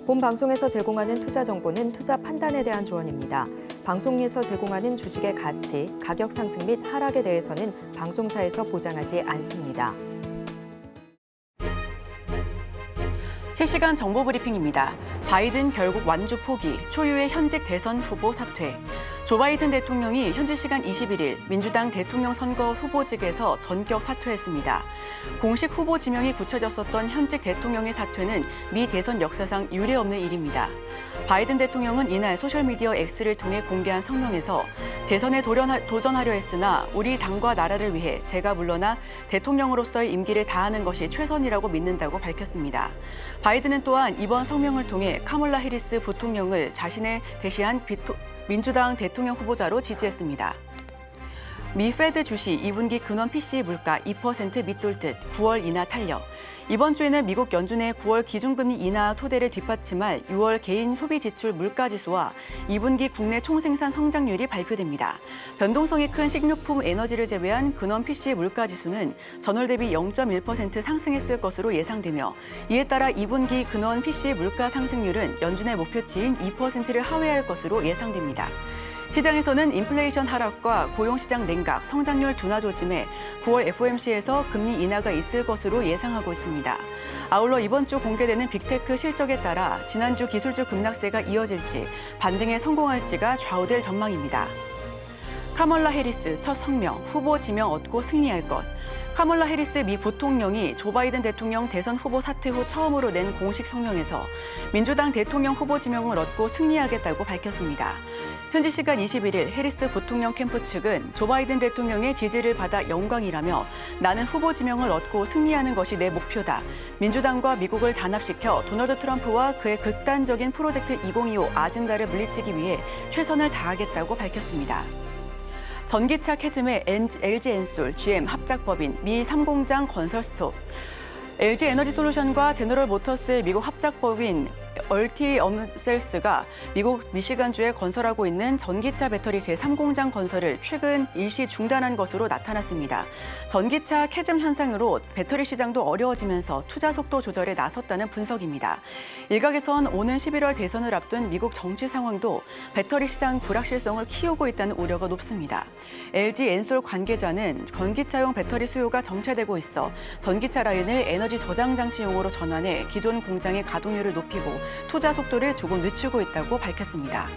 본 방송에서 제공하는 투자 정보는 투자 판단에 대한 조언입니다. 방송에서 제공하는 주식의 가치, 가격 상승 및 하락에 대해서는 방송사에서 보장하지 않습니다. 실시간 정보 브리핑입니다. 바이든 결국 완주 포기, 초유의 현직 대선 후보 사퇴. 조 바이든 대통령이 현지 시간 21일 민주당 대통령 선거 후보직에서 전격 사퇴했습니다. 공식 후보 지명이 굳혀졌었던 현직 대통령의 사퇴는 미 대선 역사상 유례없는 일입니다. 바이든 대통령은 이날 소셜미디어 X를 통해 공개한 성명에서 재선에 도전하려 했으나 우리 당과 나라를 위해 제가 물러나 대통령으로서의 임기를 다하는 것이 최선이라고 믿는다고 밝혔습니다. 바이든은 또한 이번 성명을 통해 카멀라 해리스 부통령을 자신의 대시한 민주당 대통령 후보자로 지지했습니다. 미 페드 주식 2분기 근원 PCE 물가 2% 밑돌 듯 9월 인하 탄력. 이번 주에는 미국 연준의 9월 기준금리 인하 토대를 뒷받침할 6월 개인 소비 지출 물가 지수와 2분기 국내 총생산 성장률이 발표됩니다. 변동성이 큰 식료품, 에너지를 제외한 근원 PCE 물가 지수는 전월 대비 0.1% 상승했을 것으로 예상되며 이에 따라 2분기 근원 PCE 물가 상승률은 연준의 목표치인 2%를 하회할 것으로 예상됩니다. 시장에서는 인플레이션 하락과 고용시장 냉각, 성장률 둔화 조짐에 9월 FOMC에서 금리 인하가 있을 것으로 예상하고 있습니다. 아울러 이번 주 공개되는 빅테크 실적에 따라 지난주 기술주 급락세가 이어질지 반등에 성공할지가 좌우될 전망입니다. 카멀라 해리스 첫 성명, 후보 지명 얻고 승리할 것. 카멀라 해리스 미 부통령이 조 바이든 대통령 대선 후보 사퇴 후 처음으로 낸 공식 성명에서 민주당 대통령 후보 지명을 얻고 승리하겠다고 밝혔습니다. 현지 시간 21일 해리스 부통령 캠프 측은 조 바이든 대통령의 지지를 받아 영광이라며 나는 후보 지명을 얻고 승리하는 것이 내 목표다. 민주당과 미국을 단합시켜 도널드 트럼프와 그의 극단적인 프로젝트 2025 아젠다를 물리치기 위해 최선을 다하겠다고 밝혔습니다. 전기차 캐즘의 LG엔솔, GM 합작법인 미 3공장 건설 스톱. LG에너지솔루션과 제너럴모터스의 미국 합작법인 얼티엄셀스가 미국 미시간주에 건설하고 있는 전기차 배터리 제3공장 건설을 최근 일시 중단한 것으로 나타났습니다. 전기차 캐즘 현상으로 배터리 시장도 어려워지면서 투자 속도 조절에 나섰다는 분석입니다. 일각에선 오는 11월 대선을 앞둔 미국 정치 상황도 배터리 시장 불확실성을 키우고 있다는 우려가 높습니다. LG엔솔 관계자는 전기차용 배터리 수요가 정체되고 있어 전기차 라인을 에너지 저장 장치용으로 전환해 기존 공장의 가동률을 높이고 투자 속도를 조금 늦추고 있다고 밝혔습니다.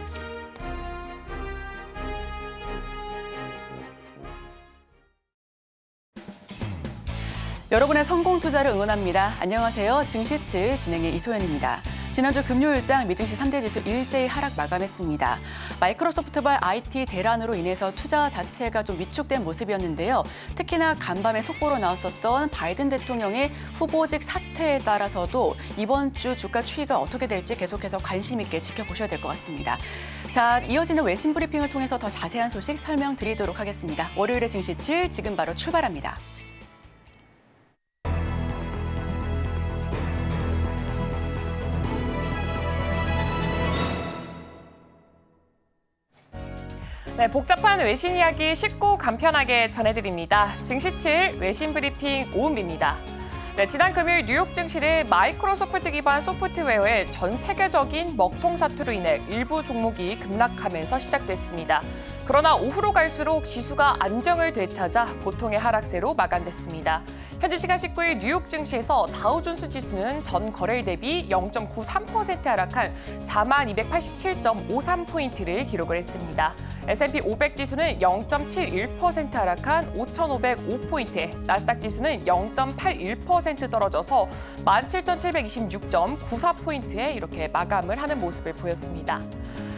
여러분의 성공 투자를 응원합니다. 안녕하세요. 증시7 진행의 이소연입니다. 지난주 금요일장 미증시 3대 지수 일제히 하락 마감했습니다. 마이크로소프트발 IT 대란으로 인해서 투자 자체가 좀 위축된 모습이었는데요. 특히나 간밤에 속보로 나왔었던 바이든 대통령의 후보직 사퇴에 따라서도 이번 주 주가 추이가 어떻게 될지 계속해서 관심 있게 지켜보셔야 될 것 같습니다. 자, 이어지는 외신 브리핑을 통해서 더 자세한 소식 설명드리도록 하겠습니다. 월요일의 증시7 지금 바로 출발합니다. 네, 복잡한 외신 이야기 쉽고 간편하게 전해드립니다. 증시7 외신 브리핑 오은비입니다. 네, 지난 금요일 뉴욕 증시는 마이크로소프트 기반 소프트웨어의 전 세계적인 먹통 사태로 인해 일부 종목이 급락하면서 시작됐습니다. 그러나 오후로 갈수록 지수가 안정을 되찾아 보통의 하락세로 마감됐습니다. 현지 시간 19일 뉴욕 증시에서 다우존스 지수는 전 거래일 대비 0.93% 하락한 4287.53포인트를 기록을 했습니다. S&P 500 지수는 0.71% 하락한 5,505포인트, 나스닥 지수는 0.81% 떨어져서 17,726.94포인트에 이렇게 마감을 하는 모습을 보였습니다.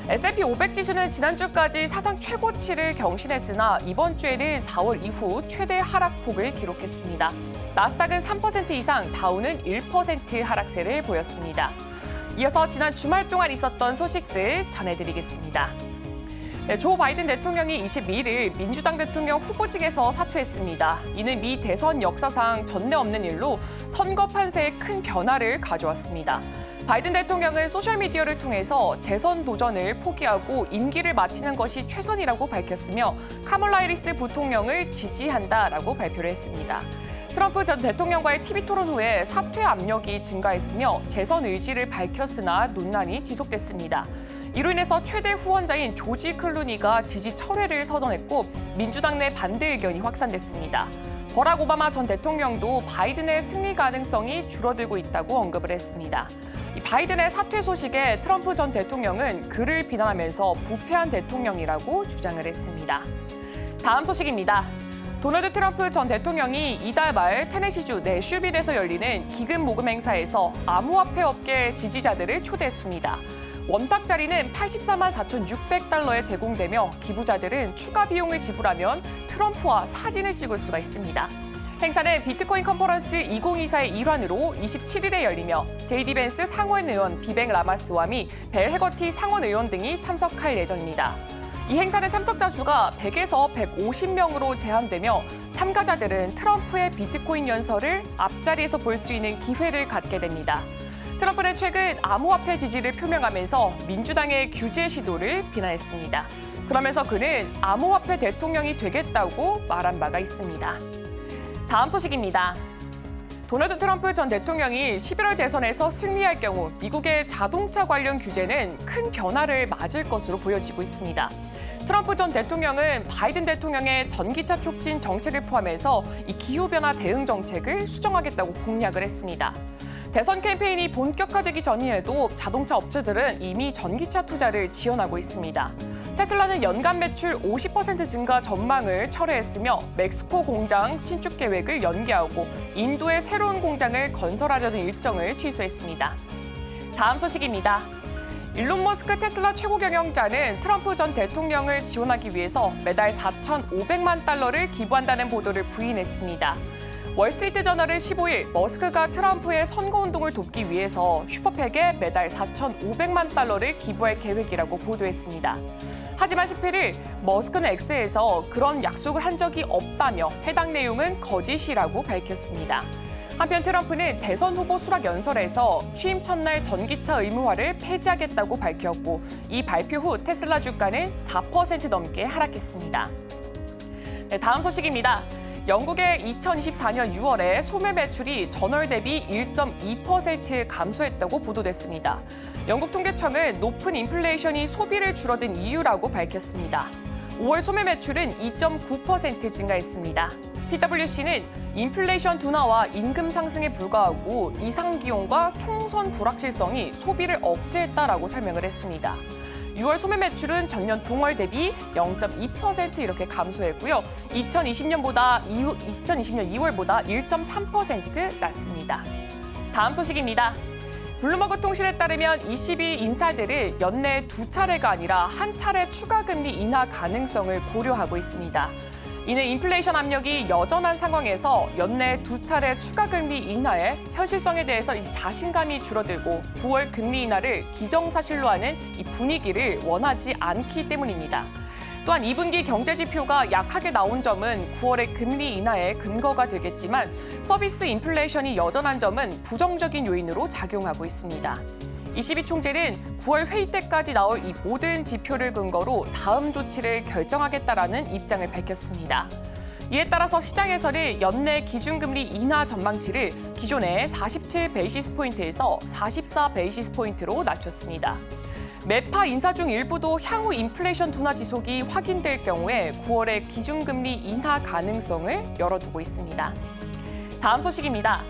S&P 500 지수는 지난주까지 사상 최고치를 경신했으나 이번 주에는 4월 이후 최대 하락폭을 기록했습니다. 나스닥은 3% 이상, 다우는 1% 하락세를 보였습니다. 이어서 지난 주말 동안 있었던 소식들 전해드리겠습니다. 네, 조 바이든 대통령이 22일 민주당 대통령 후보직에서 사퇴했습니다. 이는 미 대선 역사상 전례 없는 일로 선거 판세에 큰 변화를 가져왔습니다. 바이든 대통령은 소셜미디어를 통해서 재선 도전을 포기하고 임기를 마치는 것이 최선이라고 밝혔으며 카멀라 해리스 부통령을 지지한다라고 발표를 했습니다. 트럼프 전 대통령과의 TV 토론 후에 사퇴 압력이 증가했으며 재선 의지를 밝혔으나 논란이 지속됐습니다. 이로 인해서 최대 후원자인 조지 클루니가 지지 철회를 선언했고 민주당 내 반대 의견이 확산됐습니다. 버락 오바마 전 대통령도 바이든의 승리 가능성이 줄어들고 있다고 언급을 했습니다. 이 바이든의 사퇴 소식에 트럼프 전 대통령은 그를 비난하면서 부패한 대통령이라고 주장을 했습니다. 다음 소식입니다. 도널드 트럼프 전 대통령이 이달 말 테네시주 내슈빌에서 열리는 기금 모금 행사에서 암호화폐 업계 지지자들을 초대했습니다. 원탁 자리는 84만 4,600달러에 제공되며 기부자들은 추가 비용을 지불하면 트럼프와 사진을 찍을 수가 있습니다. 행사는 비트코인 컨퍼런스 2024의 일환으로 27일에 열리며 제이디 벤스 상원 의원 비뱅 라마스와 및 벨 해거티 상원 의원 등이 참석할 예정입니다. 이 행사는 참석자 수가 100에서 150명으로 제한되며 참가자들은 트럼프의 비트코인 연설을 앞자리에서 볼 수 있는 기회를 갖게 됩니다. 트럼프는 최근 암호화폐 지지를 표명하면서 민주당의 규제 시도를 비난했습니다. 그러면서 그는 암호화폐 대통령이 되겠다고 말한 바가 있습니다. 다음 소식입니다. 도널드 트럼프 전 대통령이 11월 대선에서 승리할 경우 미국의 자동차 관련 규제는 큰 변화를 맞을 것으로 보여지고 있습니다. 트럼프 전 대통령은 바이든 대통령의 전기차 촉진 정책을 포함해서 이 기후변화 대응 정책을 수정하겠다고 공약을 했습니다. 대선 캠페인이 본격화되기 전이에도 자동차 업체들은 이미 전기차 투자를 지원하고 있습니다. 테슬라는 연간 매출 50% 증가 전망을 철회했으며 멕시코 공장 신축 계획을 연기하고 인도에 새로운 공장을 건설하려는 일정을 취소했습니다. 다음 소식입니다. 일론 머스크 테슬라 최고 경영자는 트럼프 전 대통령을 지원하기 위해서 매달 4,500만 달러를 기부한다는 보도를 부인했습니다. 월스트리트 저널은 15일 머스크가 트럼프의 선거운동을 돕기 위해서 슈퍼팩에 매달 4,500만 달러를 기부할 계획이라고 보도했습니다. 하지만 18일 머스크는 X에서 그런 약속을 한 적이 없다며 해당 내용은 거짓이라고 밝혔습니다. 한편 트럼프는 대선 후보 수락 연설에서 취임 첫날 전기차 의무화를 폐지하겠다고 밝혔고 이 발표 후 테슬라 주가는 4% 넘게 하락했습니다. 네, 다음 소식입니다. 영국의 2024년 6월에 소매 매출이 전월 대비 1.2% 감소했다고 보도됐습니다. 영국 통계청은 높은 인플레이션이 소비를 줄어든 이유라고 밝혔습니다. 5월 소매 매출은 2.9% 증가했습니다. PwC는 인플레이션 둔화와 임금 상승에 불과하고 이상 기온과 총선 불확실성이 소비를 억제했다라고 설명을 했습니다. 6월 소매 매출은 전년 동월 대비 0.2% 이렇게 감소했고요. 2020년 2월보다 1.3% 낮습니다. 다음 소식입니다. 블룸버그 통신에 따르면 ECB 인사들은 연내 2차례가 아니라 한 차례 추가 금리 인하 가능성을 고려하고 있습니다. 이는 인플레이션 압력이 여전한 상황에서 연내 2차례 추가 금리 인하의 현실성에 대해서 자신감이 줄어들고 9월 금리 인하를 기정사실로 하는 이 분위기를 원하지 않기 때문입니다. 또한 2분기 경제 지표가 약하게 나온 점은 9월의 금리 인하의 근거가 되겠지만 서비스 인플레이션이 여전한 점은 부정적인 요인으로 작용하고 있습니다. ECB 총재는 9월 회의 때까지 나올 이 모든 지표를 근거로 다음 조치를 결정하겠다라는 입장을 밝혔습니다. 이에 따라서 시장에서는 연내 기준금리 인하 전망치를 기존의 47베이시스 포인트에서 44베이시스 포인트로 낮췄습니다. 매파 인사 중 일부도 향후 인플레이션 둔화 지속이 확인될 경우에 9월의 기준금리 인하 가능성을 열어두고 있습니다. 다음 소식입니다.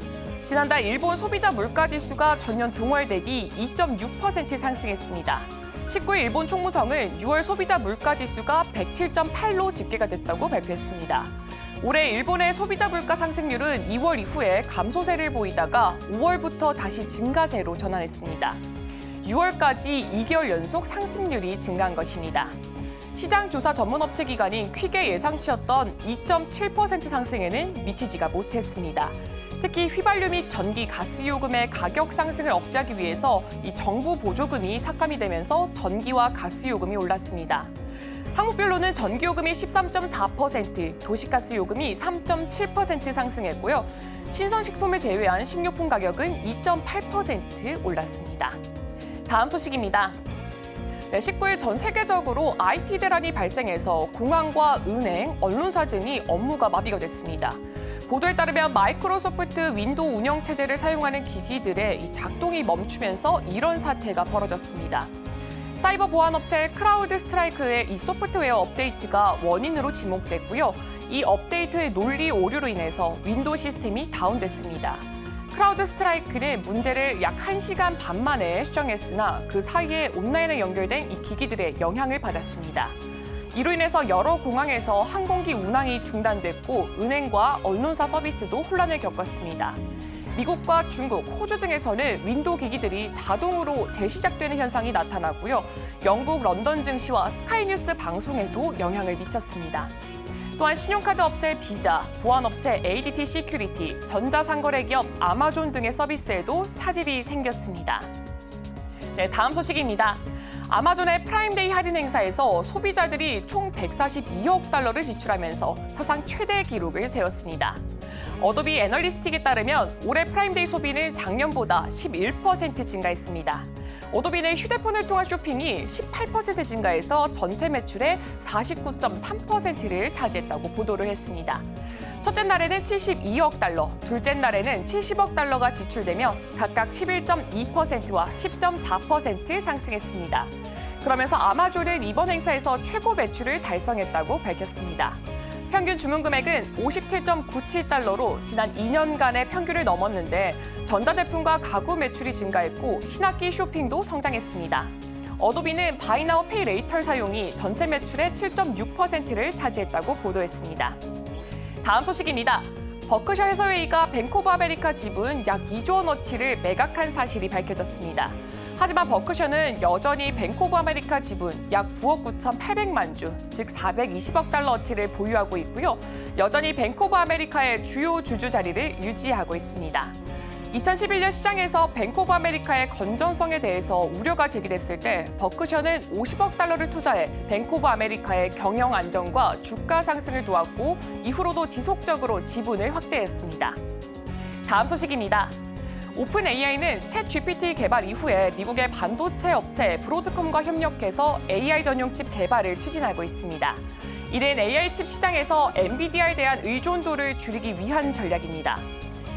지난달 일본 소비자 물가지수가 전년 동월 대비 2.6% 상승했습니다. 19일 일본 총무성은 6월 소비자 물가지수가 107.8로 집계가 됐다고 발표했습니다. 올해 일본의 소비자 물가 상승률은 2월 이후에 감소세를 보이다가 5월부터 다시 증가세로 전환했습니다. 6월까지 2개월 연속 상승률이 증가한 것입니다. 시장 조사 전문 업체 기관인 퀵의 예상치였던 2.7% 상승에는 미치지가 못했습니다. 특히 휘발유 및 전기, 가스 요금의 가격 상승을 억제하기 위해서 이 정부 보조금이 삭감이 되면서 전기와 가스 요금이 올랐습니다. 항목별로는 전기 요금이 13.4%, 도시가스 요금이 3.7% 상승했고요. 신선식품을 제외한 식료품 가격은 2.8% 올랐습니다. 다음 소식입니다. 19일 전 세계적으로 IT 대란이 발생해서 공항과 은행, 언론사 등이 업무가 마비가 됐습니다. 보도에 따르면 마이크로소프트 윈도우 운영 체제를 사용하는 기기들의 이 작동이 멈추면서 이런 사태가 벌어졌습니다. 사이버 보안 업체 크라우드 스트라이크의 이 소프트웨어 업데이트가 원인으로 지목됐고요. 이 업데이트의 논리 오류로 인해서 윈도우 시스템이 다운됐습니다. 크라우드 스트라이크는 문제를 약 1시간 반 만에 수정했으나 그 사이에 온라인에 연결된 이 기기들의 영향을 받았습니다. 이로 인해서 여러 공항에서 항공기 운항이 중단됐고 은행과 언론사 서비스도 혼란을 겪었습니다. 미국과 중국, 호주 등에서는 윈도우 기기들이 자동으로 재시작되는 현상이 나타나고요. 영국 런던 증시와 스카이뉴스 방송에도 영향을 미쳤습니다. 또한 신용카드 업체 비자, 보안업체 ADT 시큐리티, 전자상거래 기업 아마존 등의 서비스에도 차질이 생겼습니다. 네, 다음 소식입니다. 아마존의 프라임데이 할인 행사에서 소비자들이 총 142억 달러를 지출하면서 사상 최대 기록을 세웠습니다. 어도비 애널리스틱에 따르면 올해 프라임데이 소비는 작년보다 11% 증가했습니다. 어도비는 휴대폰을 통한 쇼핑이 18% 증가해서 전체 매출의 49.3%를 차지했다고 보도를 했습니다. 첫째 날에는 72억 달러, 둘째 날에는 70억 달러가 지출되며 각각 11.2%와 10.4% 상승했습니다. 그러면서 아마존은 이번 행사에서 최고 매출을 달성했다고 밝혔습니다. 평균 주문 금액은 57.97달러로 지난 2년간의 평균을 넘었는데 전자제품과 가구 매출이 증가했고 신학기 쇼핑도 성장했습니다. 어도비는 바이 나우 페이 레이터 사용이 전체 매출의 7.6%를 차지했다고 보도했습니다. 다음 소식입니다. 버크셔 해서웨이가 뱅크 오브 아메리카 지분 약 2조 원어치를 매각한 사실이 밝혀졌습니다. 하지만 버크셔는 여전히 뱅크 오브 아메리카 지분 약 9억 9,800만 주, 즉 420억 달러어치를 보유하고 있고요. 여전히 뱅크 오브 아메리카의 주요 주주 자리를 유지하고 있습니다. 2011년 시장에서 뱅크 오브 아메리카의 건전성에 대해서 우려가 제기됐을 때 버크셔는 50억 달러를 투자해 뱅크 오브 아메리카의 경영 안정과 주가 상승을 도왔고 이후로도 지속적으로 지분을 확대했습니다. 다음 소식입니다. 오픈 AI는 챗 GPT 개발 이후에 미국의 반도체 업체 브로드컴과 협력해서 AI 전용 칩 개발을 추진하고 있습니다. 이는 AI 칩 시장에서 엔비디아에 대한 의존도를 줄이기 위한 전략입니다.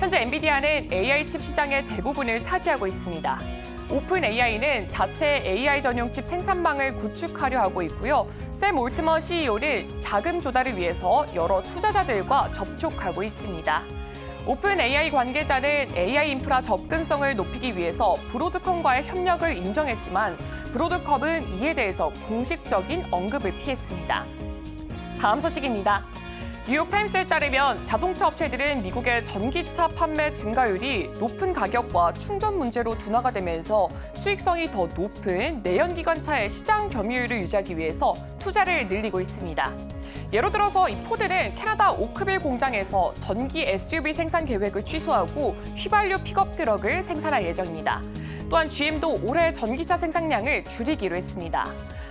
현재 엔비디아는 AI 칩 시장의 대부분을 차지하고 있습니다. 오픈 AI는 자체 AI 전용 칩 생산망을 구축하려 하고 있고요. 샘 올트먼 CEO를 자금 조달을 위해서 여러 투자자들과 접촉하고 있습니다. 오픈 AI 관계자는 AI 인프라 접근성을 높이기 위해서 브로드컴과의 협력을 인정했지만 브로드컴은 이에 대해서 공식적인 언급을 피했습니다. 다음 소식입니다. 뉴욕타임스에 따르면 자동차 업체들은 미국의 전기차 판매 증가율이 높은 가격과 충전 문제로 둔화가 되면서 수익성이 더 높은 내연기관차의 시장 점유율을 유지하기 위해서 투자를 늘리고 있습니다. 예로 들어서 이 포드는 캐나다 오크빌 공장에서 전기 SUV 생산 계획을 취소하고 휘발유 픽업 트럭을 생산할 예정입니다. 또한 GM도 올해 전기차 생산량을 줄이기로 했습니다.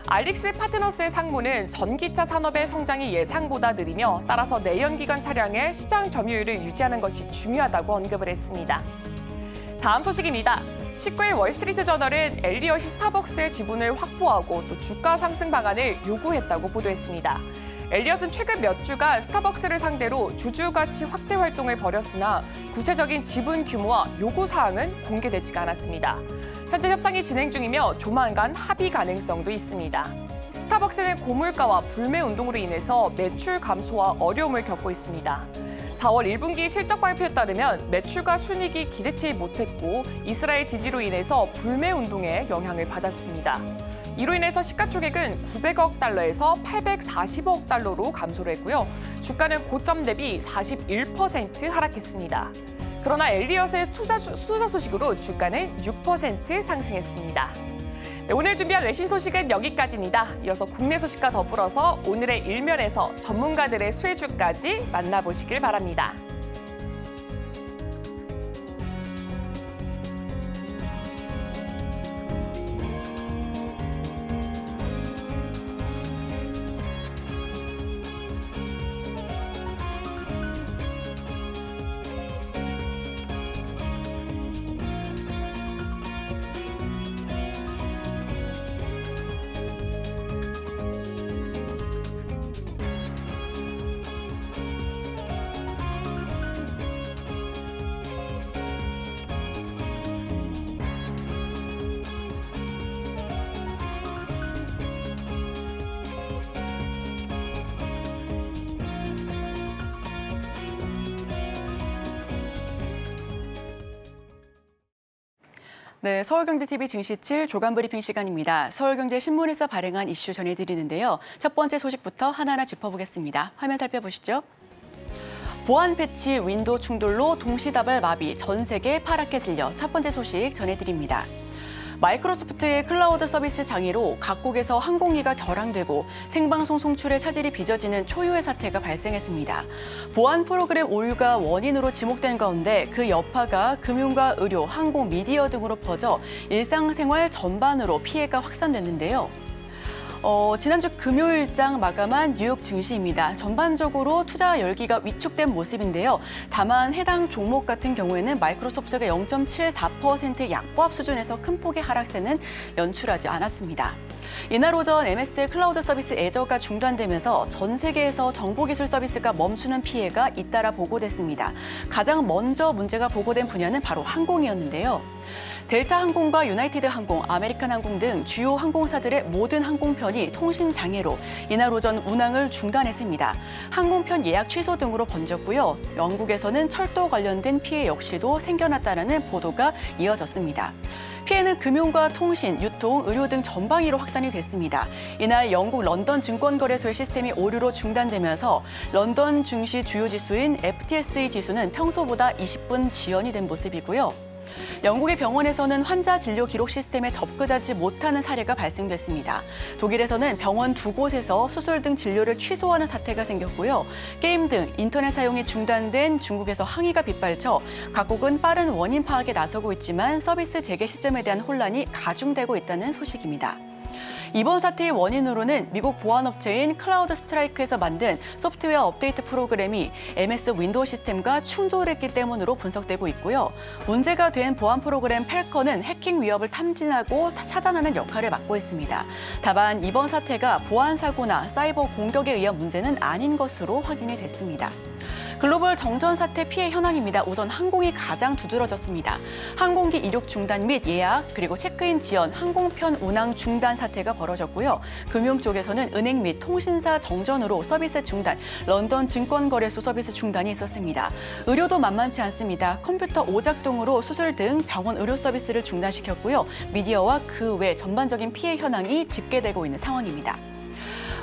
알릭스 파트너스의 상무는 전기차 산업의 성장이 예상보다 느리며 따라서 내연기관 차량의 시장 점유율을 유지하는 것이 중요하다고 언급을 했습니다. 다음 소식입니다. 19일 월스트리트 저널은 엘리엇이 스타벅스의 지분을 확보하고 또 주가 상승 방안을 요구했다고 보도했습니다. 엘리엇은 최근 몇 주간 스타벅스를 상대로 주주 가치 확대 활동을 벌였으나 구체적인 지분 규모와 요구 사항은 공개되지가 않았습니다. 현재 협상이 진행 중이며 조만간 합의 가능성도 있습니다. 스타벅스는 고물가와 불매 운동으로 인해서 매출 감소와 어려움을 겪고 있습니다. 4월 1분기 실적 발표에 따르면 매출과 순이익이 기대치 못했고 이스라엘 지지로 인해서 불매 운동에 영향을 받았습니다. 이로 인해서 시가총액은 900억 달러에서 840억 달러로 감소를 했고요. 주가는 고점 대비 41% 하락했습니다. 그러나 엘리엇의 투자 소식으로 주가는 6% 상승했습니다. 네, 오늘 준비한 외신 소식은 여기까지입니다. 이어서 국내 소식과 더불어서 오늘의 일면에서 전문가들의 수혜주까지 만나보시길 바랍니다. 네, 서울경제TV 증시7 조간 브리핑 시간입니다. 서울경제신문에서 발행한 이슈 전해드리는데요. 첫 번째 소식부터 하나하나 짚어보겠습니다. 화면 살펴보시죠. 보안 패치 윈도우 충돌로 동시다발 마비, 전 세계 파랗게 질려 첫 번째 소식 전해드립니다. 마이크로소프트의 클라우드 서비스 장애로 각국에서 항공기가 결항되고 생방송 송출에 차질이 빚어지는 초유의 사태가 발생했습니다. 보안 프로그램 오류가 원인으로 지목된 가운데 그 여파가 금융과 의료, 항공, 미디어 등으로 퍼져 일상생활 전반으로 피해가 확산됐는데요. 지난주 금요일장 마감한 뉴욕 증시입니다. 전반적으로 투자 열기가 위축된 모습인데요. 다만 해당 종목 같은 경우에는 마이크로소프트가 0.74% 약보합 수준에서 큰 폭의 하락세는 연출하지 않았습니다. 이날 오전 MS의 클라우드 서비스 애저가 중단되면서 전 세계에서 정보기술 서비스가 멈추는 피해가 잇따라 보고됐습니다. 가장 먼저 문제가 보고된 분야는 바로 항공이었는데요. 델타 항공과 유나이티드 항공, 아메리칸 항공 등 주요 항공사들의 모든 항공편이 통신 장애로 이날 오전 운항을 중단했습니다. 항공편 예약 취소 등으로 번졌고요. 영국에서는 철도 관련된 피해 역시도 생겨났다는 보도가 이어졌습니다. 피해는 금융과 통신, 유통, 의료 등 전방위로 확산이 됐습니다. 이날 영국 런던 증권거래소의 시스템이 오류로 중단되면서 런던 증시 주요 지수인 FTSE 지수는 평소보다 20분 지연이 된 모습이고요. 영국의 병원에서는 환자 진료 기록 시스템에 접근하지 못하는 사례가 발생됐습니다. 독일에서는 병원 두 곳에서 수술 등 진료를 취소하는 사태가 생겼고요. 게임 등 인터넷 사용이 중단된 중국에서 항의가 빗발쳐 각국은 빠른 원인 파악에 나서고 있지만 서비스 재개 시점에 대한 혼란이 가중되고 있다는 소식입니다. 이번 사태의 원인으로는 미국 보안업체인 클라우드 스트라이크에서 만든 소프트웨어 업데이트 프로그램이 MS 윈도우 시스템과 충돌했기 때문으로 분석되고 있고요. 문제가 된 보안 프로그램 펠컨은 해킹 위협을 탐지하고 차단하는 역할을 맡고 있습니다. 다만 이번 사태가 보안 사고나 사이버 공격에 의한 문제는 아닌 것으로 확인이 됐습니다. 글로벌 정전 사태 피해 현황입니다. 우선 항공이 가장 두드러졌습니다. 항공기 이륙 중단 및 예약, 그리고 체크인 지연, 항공편 운항 중단 사태가 벌어졌고요. 금융 쪽에서는 은행 및 통신사 정전으로 서비스 중단, 런던 증권거래소 서비스 중단이 있었습니다. 의료도 만만치 않습니다. 컴퓨터 오작동으로 수술 등 병원 의료 서비스를 중단시켰고요. 미디어와 그 외 전반적인 피해 현황이 집계되고 있는 상황입니다.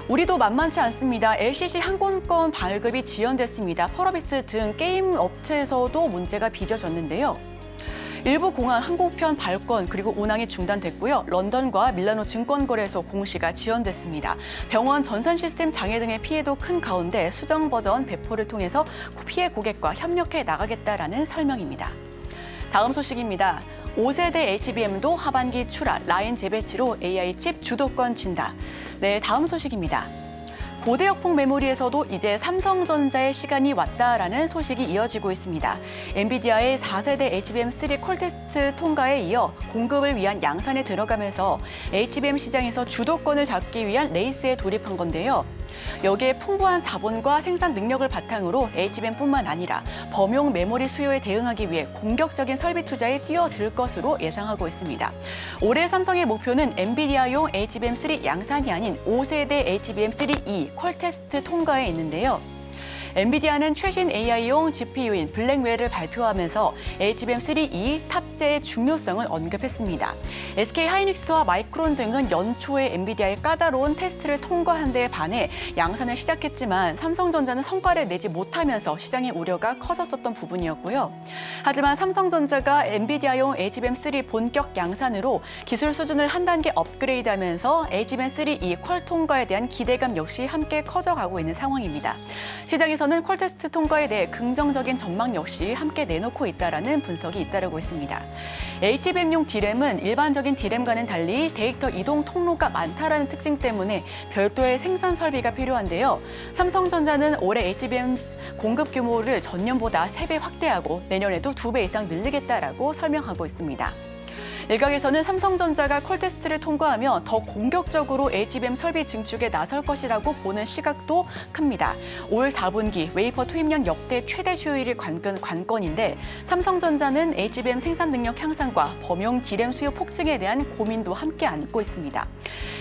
우리도 만만치 않습니다. LCC 항공권 발급이 지연됐습니다. 펄어비스 등 게임 업체에서도 문제가 빚어졌는데요. 일부 공항 항공편 발권 그리고 운항이 중단됐고요. 런던과 밀라노 증권거래소 공시가 지연됐습니다. 병원 전산 시스템 장애 등의 피해도 큰 가운데 수정 버전 배포를 통해서 피해 고객과 협력해 나가겠다라는 설명입니다. 다음 소식입니다. 5세대 HBM도 하반기 출하, 라인 재배치로 AI 칩 주도권 쥔다. 네, 다음 소식입니다. 고대역폭 메모리에서도 이제 삼성전자의 시간이 왔다라는 소식이 이어지고 있습니다. 엔비디아의 4세대 HBM3 콜 테스트 통과에 이어 공급을 위한 양산에 들어가면서 HBM 시장에서 주도권을 잡기 위한 레이스에 돌입한 건데요. 여기에 풍부한 자본과 생산 능력을 바탕으로 HBM뿐만 아니라 범용 메모리 수요에 대응하기 위해 공격적인 설비 투자에 뛰어들 것으로 예상하고 있습니다. 올해 삼성의 목표는 엔비디아용 HBM3 양산이 아닌 5세대 HBM3E 콜 테스트 통과에 있는데요. 엔비디아는 최신 AI용 GPU인 블랙웰을 발표하면서 HBM3E 탑재의 중요성을 언급했습니다. SK하이닉스와 마이크론 등은 연초에 엔비디아의 까다로운 테스트를 통과한 데에 반해 양산을 시작했지만 삼성전자는 성과를 내지 못하면서 시장의 우려가 커졌었던 부분이었고요. 하지만 삼성전자가 엔비디아용 HBM3 본격 양산으로 기술 수준을 한 단계 업그레이드하면서 HBM3E 퀄 통과에 대한 기대감 역시 함께 커져가고 있는 상황입니다. 시장에서는 콜 테스트 통과에 대해 긍정적인 전망 역시 함께 내놓고 있다라는 분석이 잇따르고 있습니다. HBM용 D램은 일반적인 D램과는 달리 데이터 이동 통로가 많다라는 특징 때문에 별도의 생산 설비가 필요한데요. 삼성전자는 올해 HBM 공급 규모를 전년보다 3배 확대하고 내년에도 2배 이상 늘리겠다라고 설명하고 있습니다. 일각에서는 삼성전자가 콜 테스트를 통과하면 더 공격적으로 HBM 설비 증축에 나설 것이라고 보는 시각도 큽니다. 올 4분기 웨이퍼 투입량 역대 최대 수요일이 관건인데 삼성전자는 HBM 생산 능력 향상과 범용 D램 수요 폭증에 대한 고민도 함께 안고 있습니다.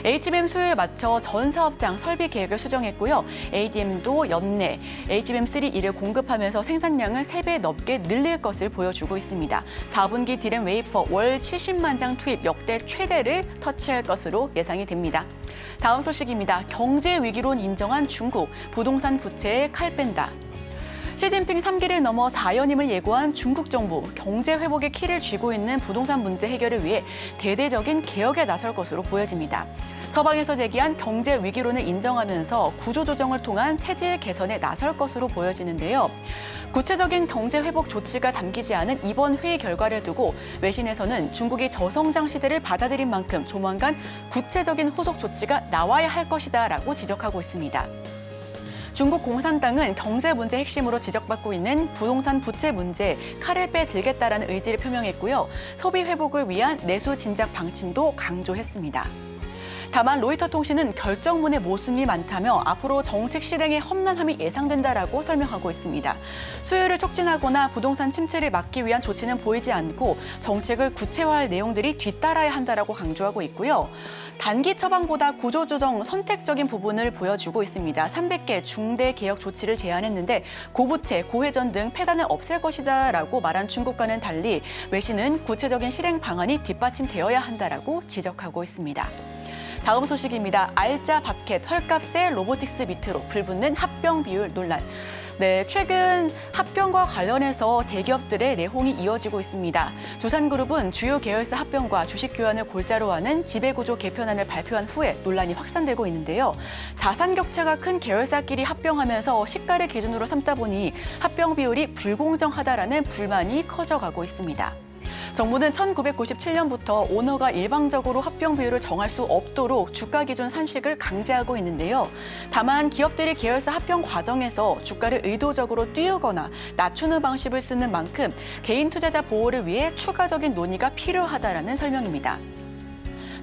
HBM 수요에 맞춰 전 사업장 설비 계획을 수정했고요. ADM도 연내 HBM3E를 공급하면서 생산량을 3배 넘게 늘릴 것을 보여주고 있습니다. 4분기 D램 웨이퍼 월 70만 30만 장 투입 역대 최대를 터치할 것으로 예상이 됩니다. 다음 소식입니다. 경제 위기론 인정한 중국, 부동산 부채에 칼 뺀다. 시진핑 3기를 넘어 4연임을 예고한 중국 정부, 경제 회복의 키를 쥐고 있는 부동산 문제 해결을 위해 대대적인 개혁에 나설 것으로 보여집니다. 서방에서 제기한 경제 위기론을 인정하면서 구조조정을 통한 체질 개선에 나설 것으로 보여지는데요. 구체적인 경제 회복 조치가 담기지 않은 이번 회의 결과를 두고 외신에서는 중국이 저성장 시대를 받아들인 만큼 조만간 구체적인 후속 조치가 나와야 할 것이다라고 지적하고 있습니다. 중국 공산당은 경제 문제 핵심으로 지적받고 있는 부동산 부채 문제에 칼을 빼들겠다라는 의지를 표명했고요. 소비 회복을 위한 내수 진작 방침도 강조했습니다. 다만 로이터 통신은 결정문의 모순이 많다며 앞으로 정책 실행에 험난함이 예상된다라고 설명하고 있습니다. 수요를 촉진하거나 부동산 침체를 막기 위한 조치는 보이지 않고 정책을 구체화할 내용들이 뒤따라야 한다라고 강조하고 있고요. 단기 처방보다 구조조정 선택적인 부분을 보여주고 있습니다. 300개 중대 개혁 조치를 제안했는데 고부채, 고회전 등 폐단을 없앨 것이다라고 말한 중국과는 달리 외신은 구체적인 실행 방안이 뒷받침되어야 한다라고 지적하고 있습니다. 다음 소식입니다. 알짜 밥캣, 헐값에 로보틱스 밑으로 불붙는 합병 비율 논란. 네, 최근 합병과 관련해서 대기업들의 내홍이 이어지고 있습니다. 두산그룹은 주요 계열사 합병과 주식 교환을 골자로 하는 지배구조 개편안을 발표한 후에 논란이 확산되고 있는데요. 자산 격차가 큰 계열사끼리 합병하면서 시가를 기준으로 삼다 보니 합병 비율이 불공정하다라는 불만이 커져가고 있습니다. 정부는 1997년부터 오너가 일방적으로 합병 비율을 정할 수 없도록 주가 기준 산식을 강제하고 있는데요. 다만 기업들이 계열사 합병 과정에서 주가를 의도적으로 띄우거나 낮추는 방식을 쓰는 만큼 개인 투자자 보호를 위해 추가적인 논의가 필요하다라는 설명입니다.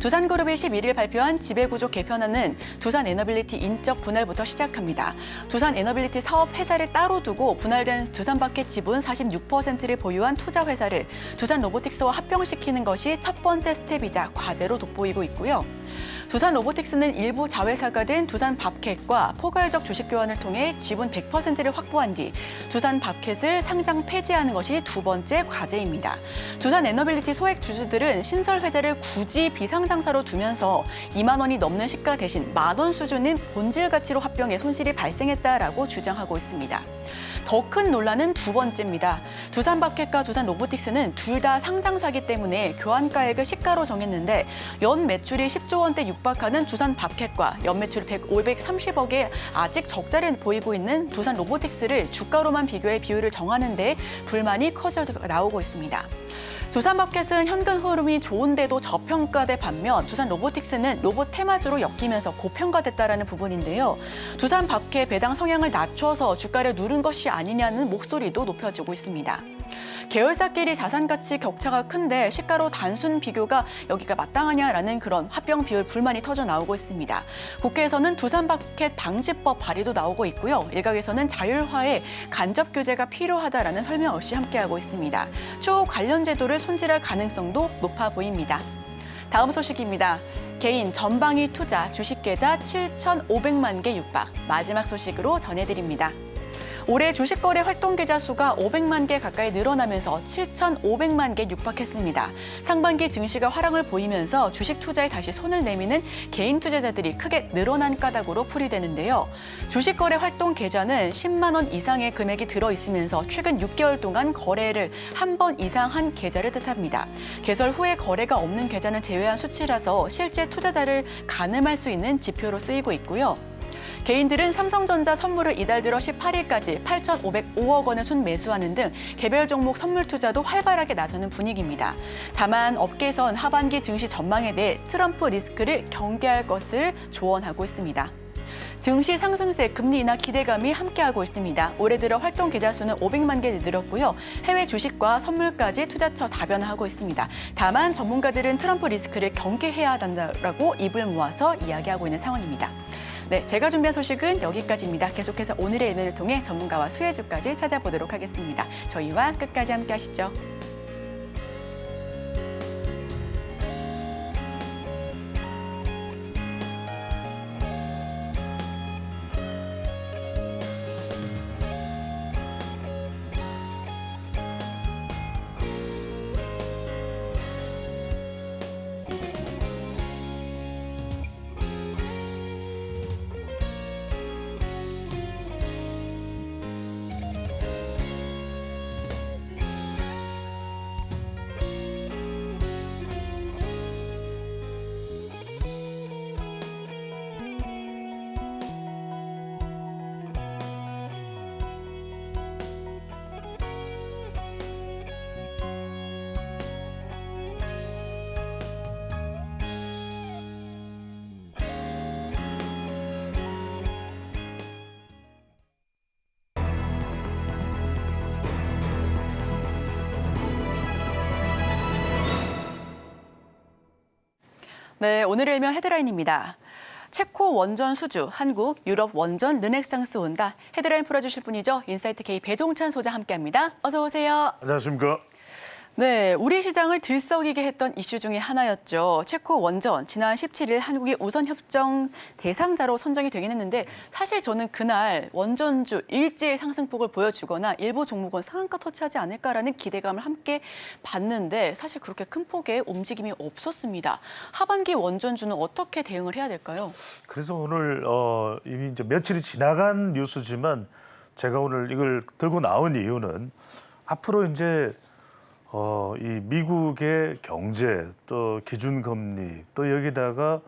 두산그룹이 11일 발표한 지배구조 개편안은 두산에너빌리티 인적 분할부터 시작합니다. 두산에너빌리티 사업 회사를 따로 두고 분할된 두산바켓 지분 46%를 보유한 투자회사를 두산로보틱스와 합병시키는 것이 첫 번째 스텝이자 과제로 돋보이고 있고요. 두산로보틱스는 일부 자회사가 된 두산밥캣과 포괄적 주식 교환을 통해 지분 100%를 확보한 뒤 두산밥캣을 상장 폐지하는 것이 두 번째 과제입니다. 두산에너빌리티 소액 주주들은 신설 회사를 굳이 비상장사로 두면서 2만 원이 넘는 시가 대신 1만 원 수준인 본질 가치로 합병해 손실이 발생했다라고 주장하고 있습니다. 더 큰 논란은 두 번째입니다. 두산밥캣과 두산로보틱스는 둘 다 상장사기 때문에 교환가액을 시가로 정했는데 연 매출이 10조 원대 육박하는 두산밥캣과 연 매출 530억에 아직 적자를 보이고 있는 두산로보틱스를 주가로만 비교해 비율을 정하는 데 불만이 커져 나오고 있습니다. 두산밥켓은 현금 흐름이 좋은데도 저평가돼 반면 두산로보틱스는 로봇 테마주로 엮이면서 고평가됐다라는 부분인데요. 두산밥켓 배당 성향을 낮춰서 주가를 누른 것이 아니냐는 목소리도 높여지고 있습니다. 계열사끼리 자산 가치 격차가 큰데 시가로 단순 비교가 여기가 마땅하냐라는 그런 합병 비율 불만이 터져 나오고 있습니다. 국회에서는 두산밥켓 방지법 발의도 나오고 있고요. 일각에서는 자율화에 간접 규제가 필요하다라는 설명 없이 함께하고 있습니다. 추후 관련 제도를 손질할 가능성도 높아 보입니다. 다음 소식입니다. 개인 전방위 투자 주식 계좌 7,500만 개 육박. 마지막 소식으로 전해드립니다. 올해 주식거래 활동 계좌 수가 500만 개 가까이 늘어나면서 7,500만 개 육박했습니다. 상반기 증시가 화랑을 보이면서 주식 투자에 다시 손을 내미는 개인 투자자들이 크게 늘어난 까닭으로 풀이되는데요. 주식거래 활동 계좌는 10만 원 이상의 금액이 들어있으면서 최근 6개월 동안 거래를 한 번 이상 한 계좌를 뜻합니다. 개설 후에 거래가 없는 계좌는 제외한 수치라서 실제 투자자를 가늠할 수 있는 지표로 쓰이고 있고요. 개인들은 삼성전자 선물을 이달 들어 18일까지 8,505억 원을 순매수하는 등 개별 종목 선물 투자도 활발하게 나서는 분위기입니다. 다만 업계에선 하반기 증시 전망에 대해 트럼프 리스크를 경계할 것을 조언하고 있습니다. 증시 상승세, 금리 인하 기대감이 함께하고 있습니다. 올해 들어 활동 계좌 수는 500만 개 늘었고요. 해외 주식과 선물까지 투자처 다변화하고 있습니다. 다만 전문가들은 트럼프 리스크를 경계해야 한다고 입을 모아서 이야기하고 있는 상황입니다. 네, 제가 준비한 소식은 여기까지입니다. 계속해서 오늘의 예능을 통해 전문가와 수혜주까지 찾아보도록 하겠습니다. 저희와 끝까지 함께 하시죠. 네, 오늘의 일면 헤드라인입니다. 체코 원전 수주, 한국, 유럽 원전 르넥상스 온다. 헤드라인 풀어주실 분이죠. 인사이트 K 배종찬 소자 함께합니다. 어서 오세요. 안녕하십니까. 네, 우리 시장을 들썩이게 했던 이슈 중에 하나였죠. 체코 원전, 지난 17일 한국이 우선 협정 대상자로 선정이 되긴 했는데 사실 저는 그날 원전주 일제의 상승폭을 보여주거나 일부 종목은 상한가 터치하지 않을까라는 기대감을 함께 봤는데 사실 그렇게 큰 폭의 움직임이 없었습니다. 하반기 원전주는 어떻게 대응을 해야 될까요? 그래서 오늘 이미 이제 며칠이 지나간 뉴스지만 제가 오늘 이걸 들고 나온 이유는 앞으로 이제 이 미국의 경제 또 기준금리 또 여기다가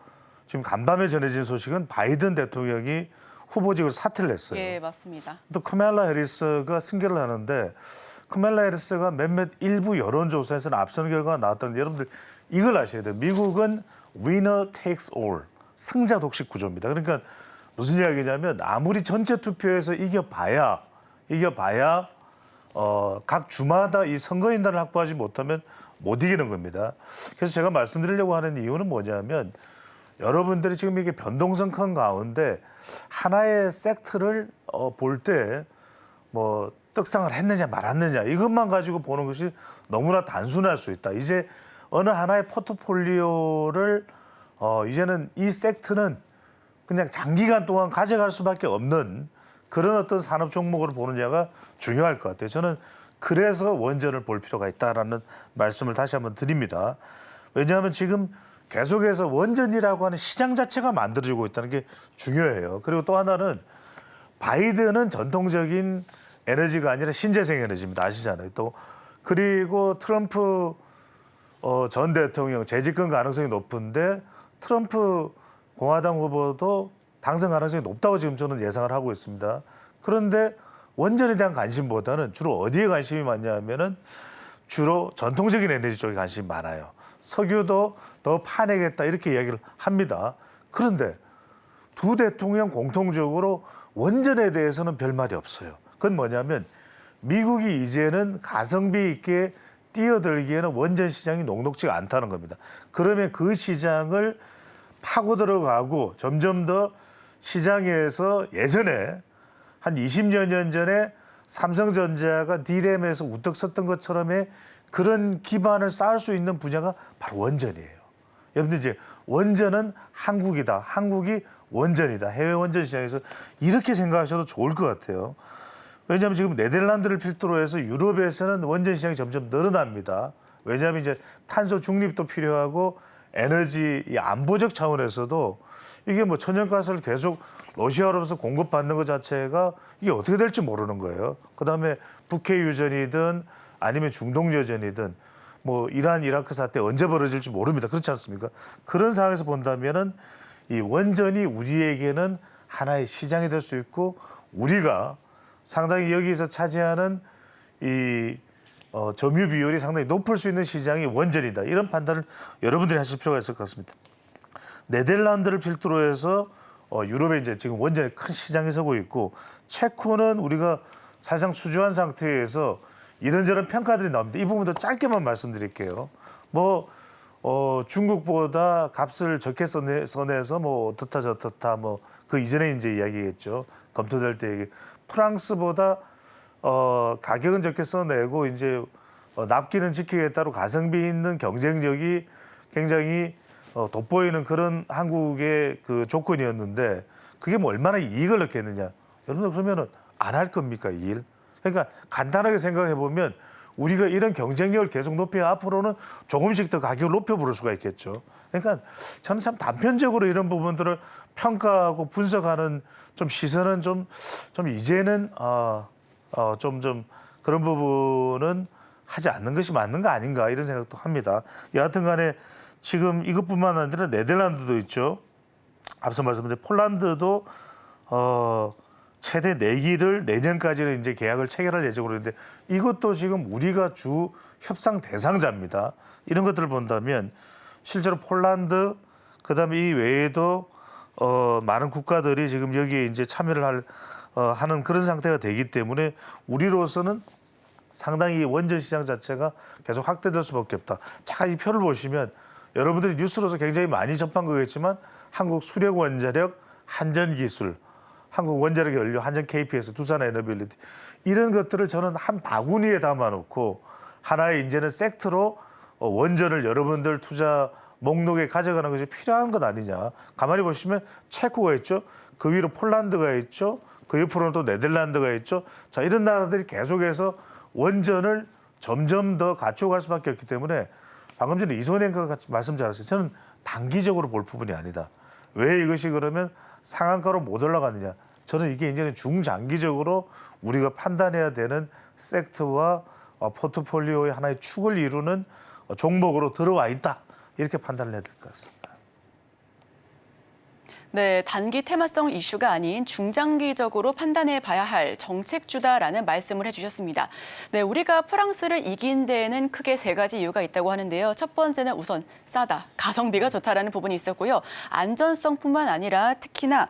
지금 간밤에 전해진 소식은 바이든 대통령이 후보직을 사퇴를 했어요. 예, 맞습니다. 또 카멜라 해리스가 승계를 하는데 카멜라 해리스가 몇몇 일부 여론조사에서는 앞서는 결과가 나왔다는데 여러분들 이걸 아셔야 돼요. 미국은 winner takes all, 승자 독식 구조입니다. 그러니까 무슨 이야기냐면 아무리 전체 투표에서 이겨봐야 각 주마다 이 선거인단을 확보하지 못하면 못 이기는 겁니다. 그래서 제가 말씀드리려고 하는 이유는 뭐냐면 여러분들이 지금 이게 변동성 큰 가운데 하나의 섹터를 볼 때 뭐 떡상을 했느냐 말았느냐 이것만 가지고 보는 것이 너무나 단순할 수 있다. 이제 어느 하나의 포트폴리오를 이제는 이 섹터는 그냥 장기간 동안 가져갈 수밖에 없는 그런 어떤 산업 종목으로 보느냐가 중요할 것 같아요. 저는 그래서 원전을 볼 필요가 있다라는 말씀을 다시 한번 드립니다. 왜냐하면 지금 계속해서 원전이라고 하는 시장 자체가 만들어지고 있다는 게 중요해요. 그리고 또 하나는 바이든은 전통적인 에너지가 아니라 신재생 에너지입니다. 아시잖아요. 또 그리고 트럼프 전 대통령 재집권 가능성이 높은데 트럼프 공화당 후보도 당선 가능성이 높다고 지금 저는 예상을 하고 있습니다. 그런데 원전에 대한 관심보다는 주로 어디에 관심이 많냐 하면은 주로 전통적인 에너지 쪽에 관심이 많아요. 석유도 더 파내겠다 이렇게 이야기를 합니다. 그런데 두 대통령 공통적으로 원전에 대해서는 별 말이 없어요. 그건 뭐냐면 미국이 이제는 가성비 있게 뛰어들기에는 원전 시장이 녹록지가 않다는 겁니다. 그러면 그 시장을 파고 들어가고 점점 더 시장에서 예전에 한 20여 년 전에 삼성전자가 D램에서 우뚝 섰던 것처럼의 그런 기반을 쌓을 수 있는 분야가 바로 원전이에요. 여러분들 이제 원전은 한국이다. 한국이 원전이다. 해외 원전 시장에서 이렇게 생각하셔도 좋을 것 같아요. 왜냐하면 지금 네덜란드를 필두로 해서 유럽에서는 원전 시장이 점점 늘어납니다. 왜냐하면 이제 탄소 중립도 필요하고 에너지 이 안보적 차원에서도 이게 뭐 천연가스를 계속 러시아로부터 공급받는 것 자체가 이게 어떻게 될지 모르는 거예요. 그다음에 북해 유전이든 아니면 중동 여전이든 뭐 이란 이라크 사태 언제 벌어질지 모릅니다. 그렇지 않습니까? 그런 상황에서 본다면은 이 원전이 우리에게는 하나의 시장이 될 수 있고 우리가 상당히 여기서 차지하는 이 점유 비율이 상당히 높을 수 있는 시장이 원전이다. 이런 판단을 여러분들이 하실 필요가 있을 것 같습니다. 네덜란드를 필두로 해서 유럽에 이제 지금 원전이 큰 시장이 서고 있고 체코는 우리가 사실상 수주한 상태에서 이런저런 평가들이 나옵니다. 이 부분도 짧게만 말씀드릴게요. 뭐 중국보다 값을 적게 써내서 뭐 어떻다 저렇다 뭐 그 이전에 이제 이야기겠죠. 검토될 때 얘기. 프랑스보다 가격은 적게 써내고 이제 납기는 지키겠다로 가성비 있는 경쟁력이 굉장히 돋보이는 그런 한국의 그 조건이었는데 그게 뭐 얼마나 이익을 얻겠느냐. 여러분들 그러면은 안 할 겁니까, 이 일? 그러니까 간단하게 생각해 보면 우리가 이런 경쟁력을 계속 높여 앞으로는 조금씩 더 가격을 높여 부를 수가 있겠죠. 그러니까 저는 참 단편적으로 이런 부분들을 평가하고 분석하는 좀 시선은 좀 이제는 좀 그런 부분은 하지 않는 것이 맞는 거 아닌가 이런 생각도 합니다. 여하튼간에 지금 이것뿐만 아니라 네덜란드도 있죠. 앞서 말씀드린 폴란드도 최대 4기를 내년까지는 이제 계약을 체결할 예정으로 있는데 이것도 지금 우리가 주 협상 대상자입니다. 이런 것들을 본다면 실제로 폴란드 그다음에 이 외에도 많은 국가들이 지금 여기에 이제 참여를 하는 그런 상태가 되기 때문에 우리로서는 상당히 원전 시장 자체가 계속 확대될 수밖에 없다. 자, 이 표를 보시면 여러분들이 뉴스로서 굉장히 많이 접한 거겠지만 한국 수력원자력, 한전기술, 한국원자력연료, 한전 KPS, 두산에너빌리티 이런 것들을 저는 한 바구니에 담아놓고 하나의 이제는 섹터로 원전을 여러분들 투자 목록에 가져가는 것이 필요한 것 아니냐. 가만히 보시면 체코가 있죠. 그 위로 폴란드가 있죠. 그 옆으로는 또 네덜란드가 있죠. 자, 이런 나라들이 계속해서 원전을 점점 더 갖춰갈 수밖에 없기 때문에 방금 전에 이소연가 같이 말씀 잘하셨어요. 저는 단기적으로 볼 부분이 아니다. 왜 이것이 그러면 상한가로 못 올라가느냐. 저는 이게 이제는 중장기적으로 우리가 판단해야 되는 섹터와 포트폴리오의 하나의 축을 이루는 종목으로 들어와 있다. 이렇게 판단을 해야 될 것 같습니다. 네, 단기 테마성 이슈가 아닌 중장기적으로 판단해 봐야 할 정책주다라는 말씀을 해주셨습니다. 네, 우리가 프랑스를 이긴 데에는 크게 세 가지 이유가 있다고 하는데요. 첫 번째는 우선 싸다, 가성비가 좋다라는 부분이 있었고요. 안전성뿐만 아니라 특히나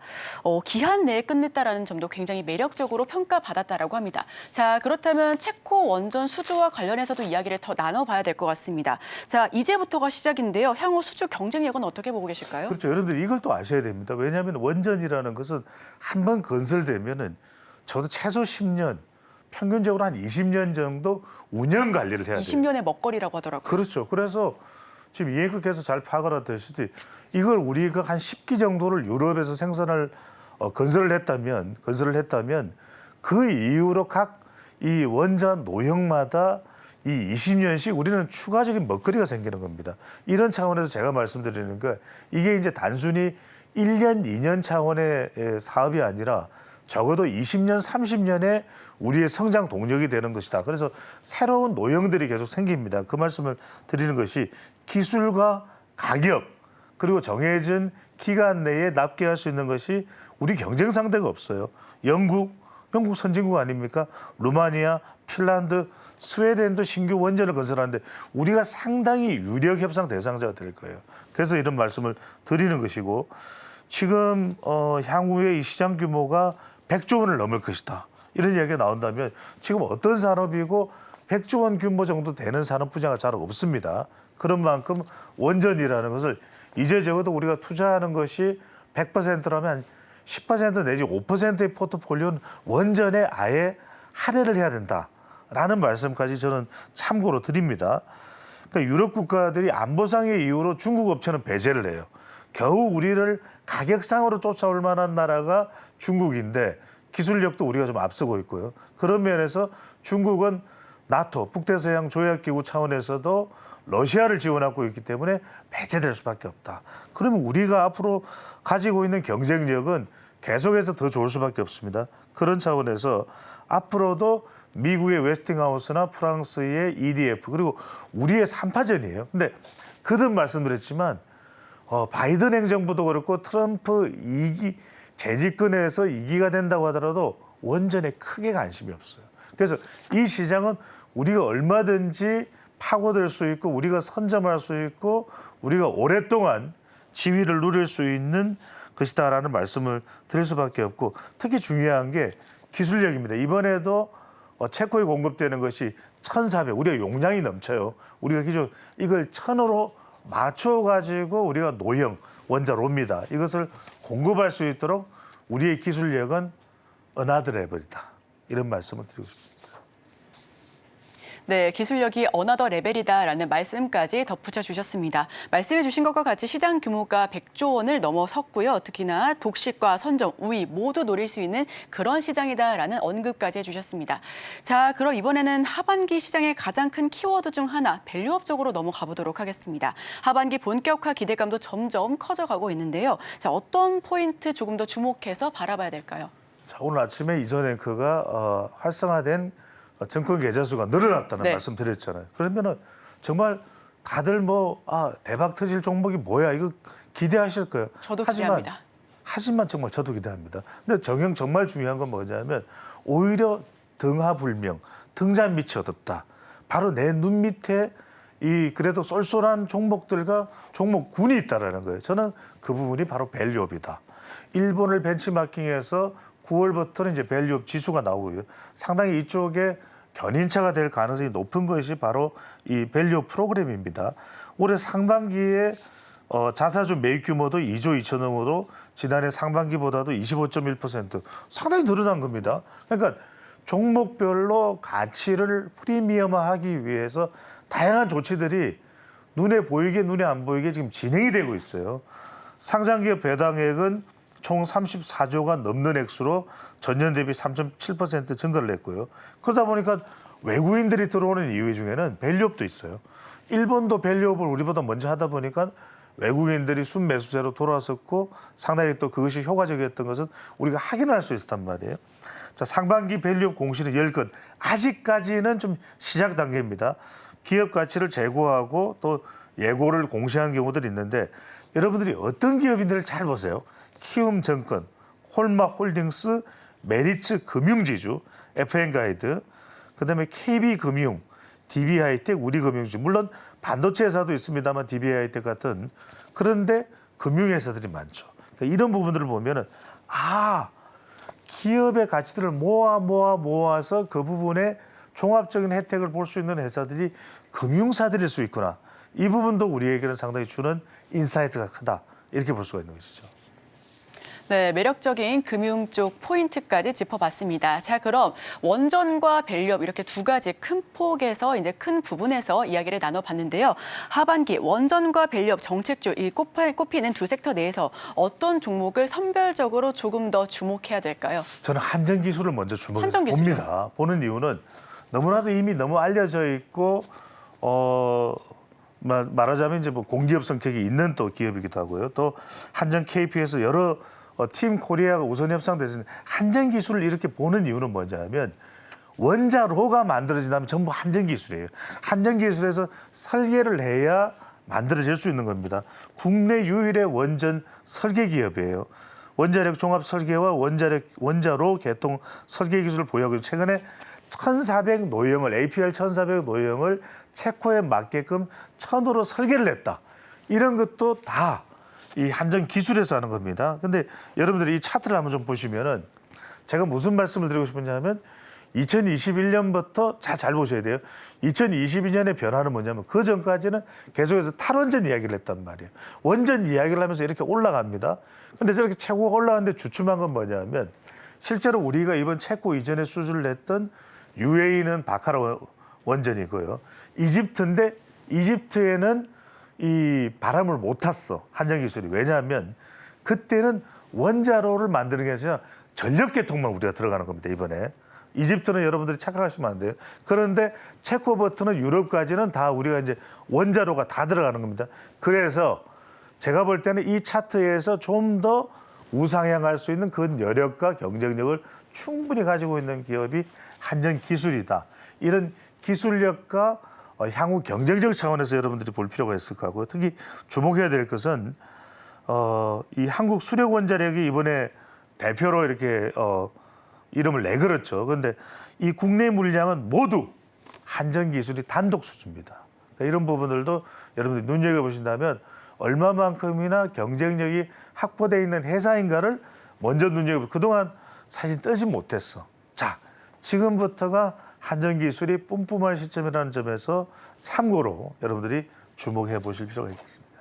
기한 내에 끝냈다라는 점도 굉장히 매력적으로 평가받았다라고 합니다. 자, 그렇다면 체코 원전 수주와 관련해서도 이야기를 더 나눠봐야 될 것 같습니다. 자, 이제부터가 시작인데요. 향후 수주 경쟁력은 어떻게 보고 계실까요? 그렇죠. 여러분들 이걸 또 아셔야 됩니다. 왜냐하면 원전이라는 것은 한번 건설되면은 저도 최소 10년, 평균적으로 한 20년 정도 운영 관리를 해야 돼요. 20년의 먹거리라고 하더라고요. 그렇죠. 그래서 지금 이해국께서 잘 파악을 하듯이 이걸 우리가 한 10기 정도를 유럽에서 생산을 건설을 했다면 그 이후로 각 이 원전 노형마다 이 20년씩 우리는 추가적인 먹거리가 생기는 겁니다. 이런 차원에서 제가 말씀드리는 거 이게 이제 단순히 1년, 2년 차원의 사업이 아니라 적어도 20년, 30년의 우리의 성장 동력이 되는 것이다. 그래서 새로운 노형들이 계속 생깁니다. 그 말씀을 드리는 것이 기술과 가격 그리고 정해진 기간 내에 납기할 수 있는 것이 우리 경쟁 상대가 없어요. 영국 선진국 아닙니까? 루마니아, 핀란드, 스웨덴도 신규 원전을 건설하는데 우리가 상당히 유력 협상 대상자가 될 거예요. 그래서 이런 말씀을 드리는 것이고 지금 향후에 이 시장 규모가 100조 원을 넘을 것이다. 이런 이야기가 나온다면 지금 어떤 산업이고 100조 원 규모 정도 되는 산업 분야가 잘 없습니다. 그런 만큼 원전이라는 것을 이제 적어도 우리가 투자하는 것이 100%라면 10% 내지 5%의 포트폴리오는 원전에 아예 할애를 해야 된다라는 말씀까지 저는 참고로 드립니다. 그러니까 유럽 국가들이 안보상의 이유로 중국 업체는 배제를 해요. 겨우 우리를 가격상으로 쫓아올 만한 나라가 중국인데 기술력도 우리가 좀 앞서고 있고요. 그런 면에서 중국은 나토, 북대서양 조약기구 차원에서도 러시아를 지원하고 있기 때문에 배제될 수밖에 없다. 그러면 우리가 앞으로 가지고 있는 경쟁력은 계속해서 더 좋을 수밖에 없습니다. 그런 차원에서 앞으로도 미국의 웨스팅하우스나 프랑스의 EDF 그리고 우리의 3파전이에요. 근데 그든 말씀드렸지만 바이든 행정부도 그렇고 트럼프 2기 재집권에서 2기가 된다고 하더라도 원전에 크게 관심이 없어요. 그래서 이 시장은 우리가 얼마든지 파고들 수 있고 우리가 선점할 수 있고 우리가 오랫동안 지위를 누릴 수 있는 것이다라는 말씀을 드릴 수밖에 없고 특히 중요한 게 기술력입니다. 이번에도 체코에 공급되는 것이 1,400, 우리가 용량이 넘쳐요. 우리가 기존 이걸 1,000으로 맞춰가지고 우리가 노형, 원자로입니다. 이것을 공급할 수 있도록 우리의 기술력은 another level이다. 이런 말씀을 드리고 싶습니다. 네, 기술력이 어나더 레벨이다라는 말씀까지 덧붙여 주셨습니다. 말씀해 주신 것과 같이 시장 규모가 100조 원을 넘어섰고요. 특히나 독식과 선점, 우위 모두 노릴 수 있는 그런 시장이다라는 언급까지 해주셨습니다. 자, 그럼 이번에는 하반기 시장의 가장 큰 키워드 중 하나, 밸류업 쪽으로 넘어가 보도록 하겠습니다. 하반기 본격화 기대감도 점점 커져가고 있는데요. 자, 어떤 포인트 조금 더 주목해서 바라봐야 될까요? 자, 오늘 아침에 이전 앵커가 활성화된 증권 계좌 수가 늘어났다는 말씀 드렸잖아요. 그러면은 정말 다들 대박 터질 종목이 뭐야 이거 기대하실 거예요. 저도 기대합니다. 하지만 정말 저도 기대합니다. 근데 정말 중요한 건 뭐냐면 오히려 등하불명, 등잔 밑이 어둡다. 바로 내 눈 밑에 이 그래도 쏠쏠한 종목들과 종목군이 있다라는 거예요. 저는 그 부분이 바로 밸류업이다. 일본을 벤치마킹해서 9월부터는 이제 밸류업 지수가 나오고요. 상당히 이쪽에 견인차가 될 가능성이 높은 것이 바로 이 밸류업 프로그램입니다. 올해 상반기에 자사주 매입 규모도 2조 2천억으로 지난해 상반기보다도 25.1% 상당히 늘어난 겁니다. 그러니까 종목별로 가치를 프리미엄화하기 위해서 다양한 조치들이 눈에 보이게 눈에 안 보이게 지금 진행이 되고 있어요. 상장기업 배당액은 총 34조가 넘는 액수로 전년 대비 3.7% 증가를 했고요. 그러다 보니까 외국인들이 들어오는 이유 중에는 밸류업도 있어요. 일본도 밸류업을 우리보다 먼저 하다 보니까 외국인들이 순매수세로 돌아섰고 상당히 또 그것이 효과적이었던 것은 우리가 확인할 수 있었단 말이에요. 자, 상반기 밸류업 공시는 10건. 아직까지는 좀 시작 단계입니다. 기업 가치를 재고하고 또 예고를 공시한 경우들이 있는데 여러분들이 어떤 기업인들을 잘 보세요. 키움증권, 홀마홀딩스, 메리츠 금융지주, FN가이드, 그다음에 KB금융, DB하이텍, 우리금융지주. 물론 반도체 회사도 있습니다만 DB하이텍 같은 그런데 금융회사들이 많죠. 그러니까 이런 부분들을 보면은 기업의 가치들을 모아서 그 부분에 종합적인 혜택을 볼 수 있는 회사들이 금융사들일 수 있구나. 이 부분도 우리에게는 상당히 주는 인사이트가 크다. 이렇게 볼 수가 있는 것이죠. 네, 매력적인 금융 쪽 포인트까지 짚어봤습니다. 자, 그럼 원전과 밸류업 이렇게 두 가지 큰 폭에서 이제 큰 부분에서 이야기를 나눠봤는데요. 하반기 원전과 밸류업 정책주 이 꼽히는 두 섹터 내에서 어떤 종목을 선별적으로 조금 더 주목해야 될까요? 저는 한전기술을 먼저 한전기술이요? 봅니다. 보는 이유는 너무나도 이미 너무 알려져 있고 말하자면 이제 뭐 공기업 성격이 있는 또 기업이기도 하고요. 또 한전 KP에서 여러 팀 코리아가 우선 협상돼서 한전기술을 이렇게 보는 이유는 뭐냐면 원자로가 만들어진다면 전부 한전기술이에요. 한전기술에서 설계를 해야 만들어질 수 있는 겁니다. 국내 유일의 원전 설계 기업이에요. 원자력 종합 설계와 원자로 개통 설계 기술을 보유하고 최근에 1,400 노형을 APR 1,400 노형을 체코에 맞게끔 천으로 설계를 했다. 이런 것도 다 이 한전 기술에서 하는 겁니다. 근데 여러분들이 이 차트를 한번 좀 보시면은 제가 무슨 말씀을 드리고 싶으냐면 2021년부터 잘 보셔야 돼요. 2022년의 변화는 뭐냐면 그 전까지는 계속해서 탈원전 이야기를 했단 말이에요. 원전 이야기를 하면서 이렇게 올라갑니다. 근데 저렇게 최고가 올라가는데 주춤한 건 뭐냐면 실제로 우리가 이번 체코 이전에 수주를 했던 UAE는 바카라 원전이고요. 이집트인데 이집트에는 이 바람을 못 탔어. 한전기술이. 왜냐하면 그때는 원자로를 만드는 게 아니라 전력계통만 우리가 들어가는 겁니다. 이번에. 이집트는 여러분들이 착각하시면 안 돼요. 그런데 체코부터는 유럽까지는 다 우리가 이제 원자로가 다 들어가는 겁니다. 그래서 제가 볼 때는 이 차트에서 좀 더 우상향할 수 있는 그 여력과 경쟁력을 충분히 가지고 있는 기업이 한전기술이다. 이런 기술력과 향후 경쟁적 차원에서 여러분들이 볼 필요가 있을 것 같고요. 특히 주목해야 될 것은 이 한국 수력원자력이 이번에 대표로 이렇게 이름을 내걸었죠. 그런데 이 국내 물량은 모두 한전기술이 단독 수주입니다. 그러니까 이런 부분들도 여러분들이 눈여겨보신다면 얼마만큼이나 경쟁력이 확보되어 있는 회사인가를 먼저 눈여겨보고 그동안 사실 뜨지 못했어. 자, 지금부터가 한전기술이 뿜뿜할 시점이라는 점에서 참고로 여러분들이 주목해 보실 필요가 있겠습니다.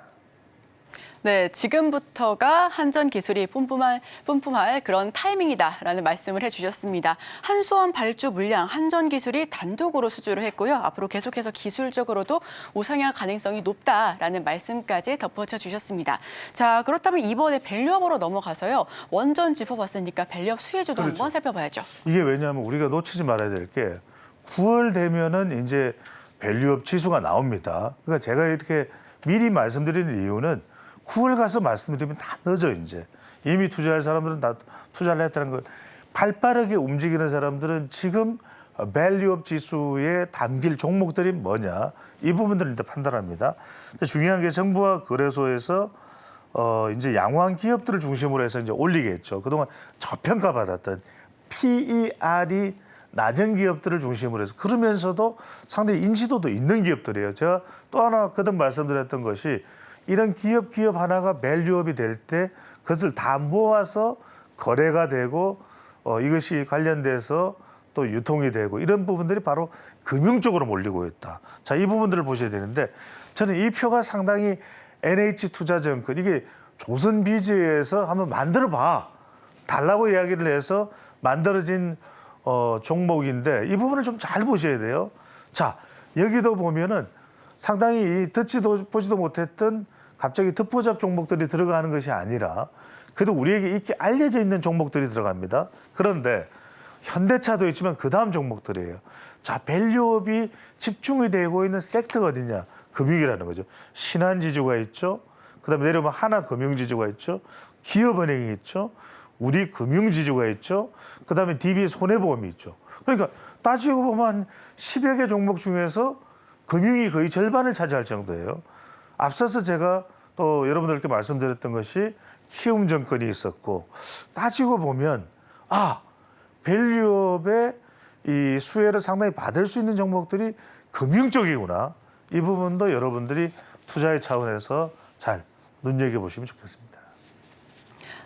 네, 지금부터가 한전기술이 뿜뿜할 그런 타이밍이다라는 말씀을 해주셨습니다. 한수원 발주 물량 한전기술이 단독으로 수주를 했고요. 앞으로 계속해서 기술적으로도 우상향 가능성이 높다라는 말씀까지 덧붙여 주셨습니다. 자, 그렇다면 이번에 밸류업으로 넘어가서요. 원전 짚어봤으니까 밸류업 수혜주도 그렇죠. 한번 살펴봐야죠. 이게 왜냐하면 우리가 놓치지 말아야 될 게 9월 되면은 이제 밸류업 지수가 나옵니다. 그러니까 제가 이렇게 미리 말씀드리는 이유는 9월 가서 말씀드리면 다 늦어 이제. 이미 투자할 사람들은 다 투자를 했다는 걸. 발빠르게 움직이는 사람들은 지금 밸류업 지수에 담길 종목들이 뭐냐. 이 부분들을 일단 판단합니다. 중요한 게 정부와 거래소에서 이제 양호한 기업들을 중심으로 해서 이제 올리겠죠. 그동안 저평가받았던 PER이 낮은 기업들을 중심으로 해서 그러면서도 상당히 인지도도 있는 기업들이에요. 제가 또 하나 거듭 말씀드렸던 것이 이런 기업 하나가 밸류업이 될 때 그것을 다 모아서 거래가 되고 이것이 관련돼서 또 유통이 되고 이런 부분들이 바로 금융 쪽으로 몰리고 있다. 자, 이 부분들을 보셔야 되는데 저는 이 표가 상당히 NH투자증권 이게 조선비즈에서 한번 만들어봐 달라고 이야기를 해서 만들어진 종목인데 이 부분을 좀 잘 보셔야 돼요. 자, 여기도 보면은 상당히 듣지도 보지도 못했던 갑자기 듣보잡 종목들이 들어가는 것이 아니라 그래도 우리에게 익히 알려져 있는 종목들이 들어갑니다. 그런데 현대차도 있지만 그 다음 종목들이에요. 자, 밸류업이 집중이 되고 있는 섹터가 어디냐? 금융이라는 거죠. 신한지주가 있죠. 그다음에 내려오면 하나금융지주가 있죠. 기업은행이 있죠. 우리금융지주가 있죠. 그다음에 DB손해보험이 있죠. 그러니까 따지고 보면 한 10여 개 종목 중에서 금융이 거의 절반을 차지할 정도예요. 앞서서 제가 또 여러분들께 말씀드렸던 것이 키움증권이 있었고 따지고 보면 밸류업의 이 수혜를 상당히 받을 수 있는 종목들이 금융 쪽이구나. 이 부분도 여러분들이 투자의 차원에서 잘 눈여겨보시면 좋겠습니다.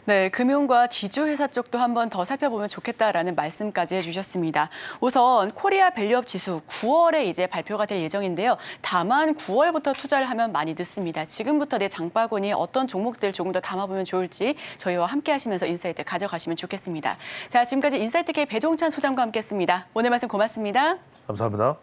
네, 금융과 지주회사 쪽도 한번 더 살펴보면 좋겠다라는 말씀까지 해주셨습니다. 우선 코리아 밸류업 지수 9월에 이제 발표가 될 예정인데요. 다만 9월부터 투자를 하면 많이 늦습니다. 지금부터 내 장바구니에 어떤 종목들 조금 더 담아보면 좋을지 저희와 함께 하시면서 인사이트 가져가시면 좋겠습니다. 자, 지금까지 인사이트K 배종찬 소장과 함께했습니다. 오늘 말씀 고맙습니다. 감사합니다.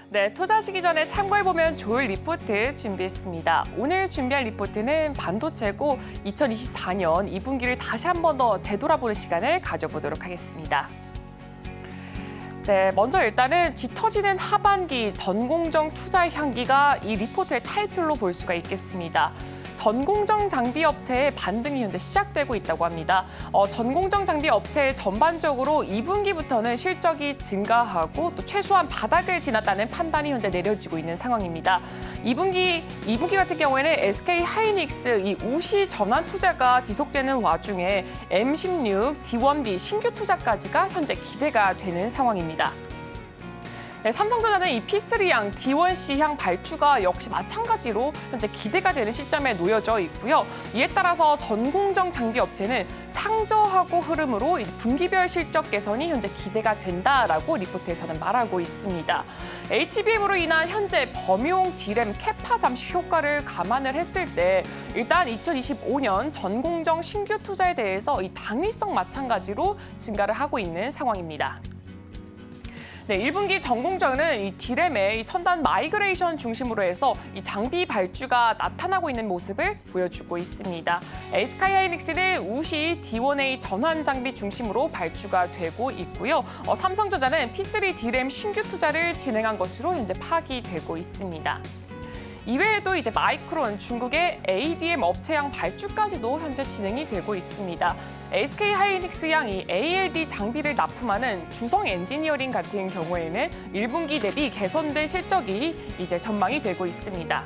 네, 투자하시기 전에 참고해보면 좋을 리포트 준비했습니다. 오늘 준비할 리포트는 반도체고 2024년 2분기를 다시 한 번 더 되돌아보는 시간을 가져보도록 하겠습니다. 네, 먼저 일단은 짙어지는 하반기 전공정 투자의 향기가 이 리포트의 타이틀로 볼 수가 있겠습니다. 전공정 장비 업체의 반등이 현재 시작되고 있다고 합니다. 전공정 장비 업체 전반적으로 2분기부터는 실적이 증가하고 또 최소한 바닥을 지났다는 판단이 현재 내려지고 있는 상황입니다. 2분기 같은 경우에는 SK 하이닉스 이 우시 전환 투자가 지속되는 와중에 M16, D1B 신규 투자까지가 현재 기대가 되는 상황입니다. 네, 삼성전자는 이 P3향, D1C향 발주가 역시 마찬가지로 현재 기대가 되는 시점에 놓여져 있고요. 이에 따라서 전공정 장비 업체는 상저하고 흐름으로 이제 분기별 실적 개선이 현재 기대가 된다라고 리포트에서는 말하고 있습니다. HBM으로 인한 현재 범용 D램 캐파 잠식 효과를 감안을 했을 때 일단 2025년 전공정 신규 투자에 대해서 이 당위성 마찬가지로 증가를 하고 있는 상황입니다. 네, 1분기 전공정은 이 D램의 이 선단 마이그레이션 중심으로 해서 이 장비 발주가 나타나고 있는 모습을 보여주고 있습니다. SK 하이닉스는 우시 D1A 전환 장비 중심으로 발주가 되고 있고요. 삼성전자는 P3 D램 신규 투자를 진행한 것으로 현재 파악이 되고 있습니다. 이외에도 이제 마이크론, 중국의 ADM 업체향 발주까지도 현재 진행이 되고 있습니다. SK 하이닉스향 이 ALD 장비를 납품하는 주성 엔지니어링 같은 경우에는 1분기 대비 개선된 실적이 이제 전망이 되고 있습니다.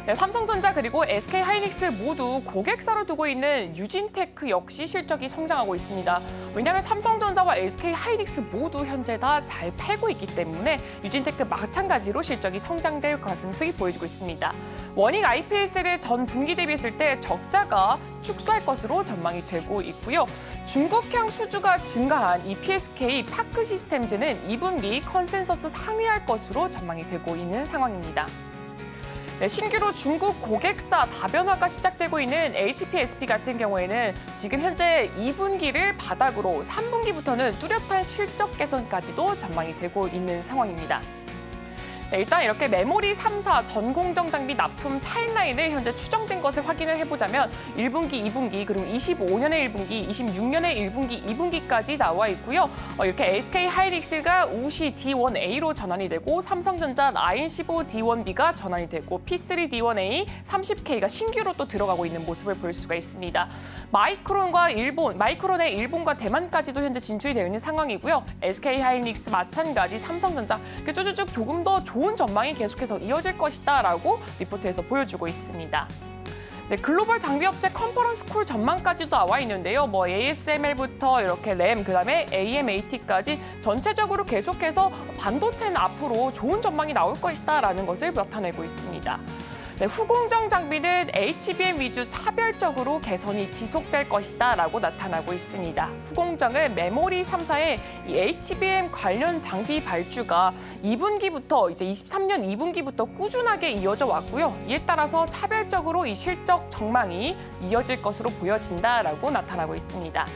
네, 삼성전자 그리고 SK 하이닉스 모두 고객사로 두고 있는 유진테크 역시 실적이 성장하고 있습니다. 왜냐하면 삼성전자와 SK 하이닉스 모두 현재 다 잘 팔고 있기 때문에 유진테크 마찬가지로 실적이 성장될 가슴속이 보여지고 있습니다. 워닝 IPS를 전 분기 대비했을 때 적자가 축소할 것으로 전망이 되고 있고요. 중국향 수주가 증가한 이 PSK 파크 시스템즈는 2분기 컨센서스 상회할 것으로 전망이 되고 있는 상황입니다. 네, 신규로 중국 고객사 다변화가 시작되고 있는 HPSP 같은 경우에는 지금 현재 2분기를 바닥으로 3분기부터는 뚜렷한 실적 개선까지도 전망이 되고 있는 상황입니다. 네, 일단 이렇게 메모리 3사 전공정 장비 납품 타임라인을 현재 추정된 것을 확인을 해보자면 1분기, 2분기, 그리고 25년의 1분기, 26년의 1분기, 2분기까지 나와 있고요. 이렇게 SK 하이닉스가 우시 D1A로 전환이 되고 삼성전자 라인 15 D1B가 전환이 되고 P3 D1A 30K가 신규로 또 들어가고 있는 모습을 볼 수가 있습니다. 마이크론의 일본과 대만까지도 현재 진출이 되어 있는 상황이고요. SK 하이닉스 마찬가지, 삼성전자 쭉쭉쭉 조금 더 좋은 전망이 계속해서 이어질 것이다라고 리포트에서 보여주고 있습니다. 네, 글로벌 장비업체 컨퍼런스 콜 전망까지도 나와 있는데요. ASML부터 이렇게 램, 그다음에 AMAT까지 전체적으로 계속해서 반도체는 앞으로 좋은 전망이 나올 것이다라는 것을 나타내고 있습니다. 네, 후공정 장비는 HBM 위주 차별적으로 개선이 지속될 것이다라고 나타나고 있습니다. 후공정은 메모리 3사의 이 HBM 관련 장비 발주가 2분기부터 이제 23년 2분기부터 꾸준하게 이어져 왔고요. 이에 따라서 차별적으로 이 실적 전망이 이어질 것으로 보여진다라고 나타나고 있습니다.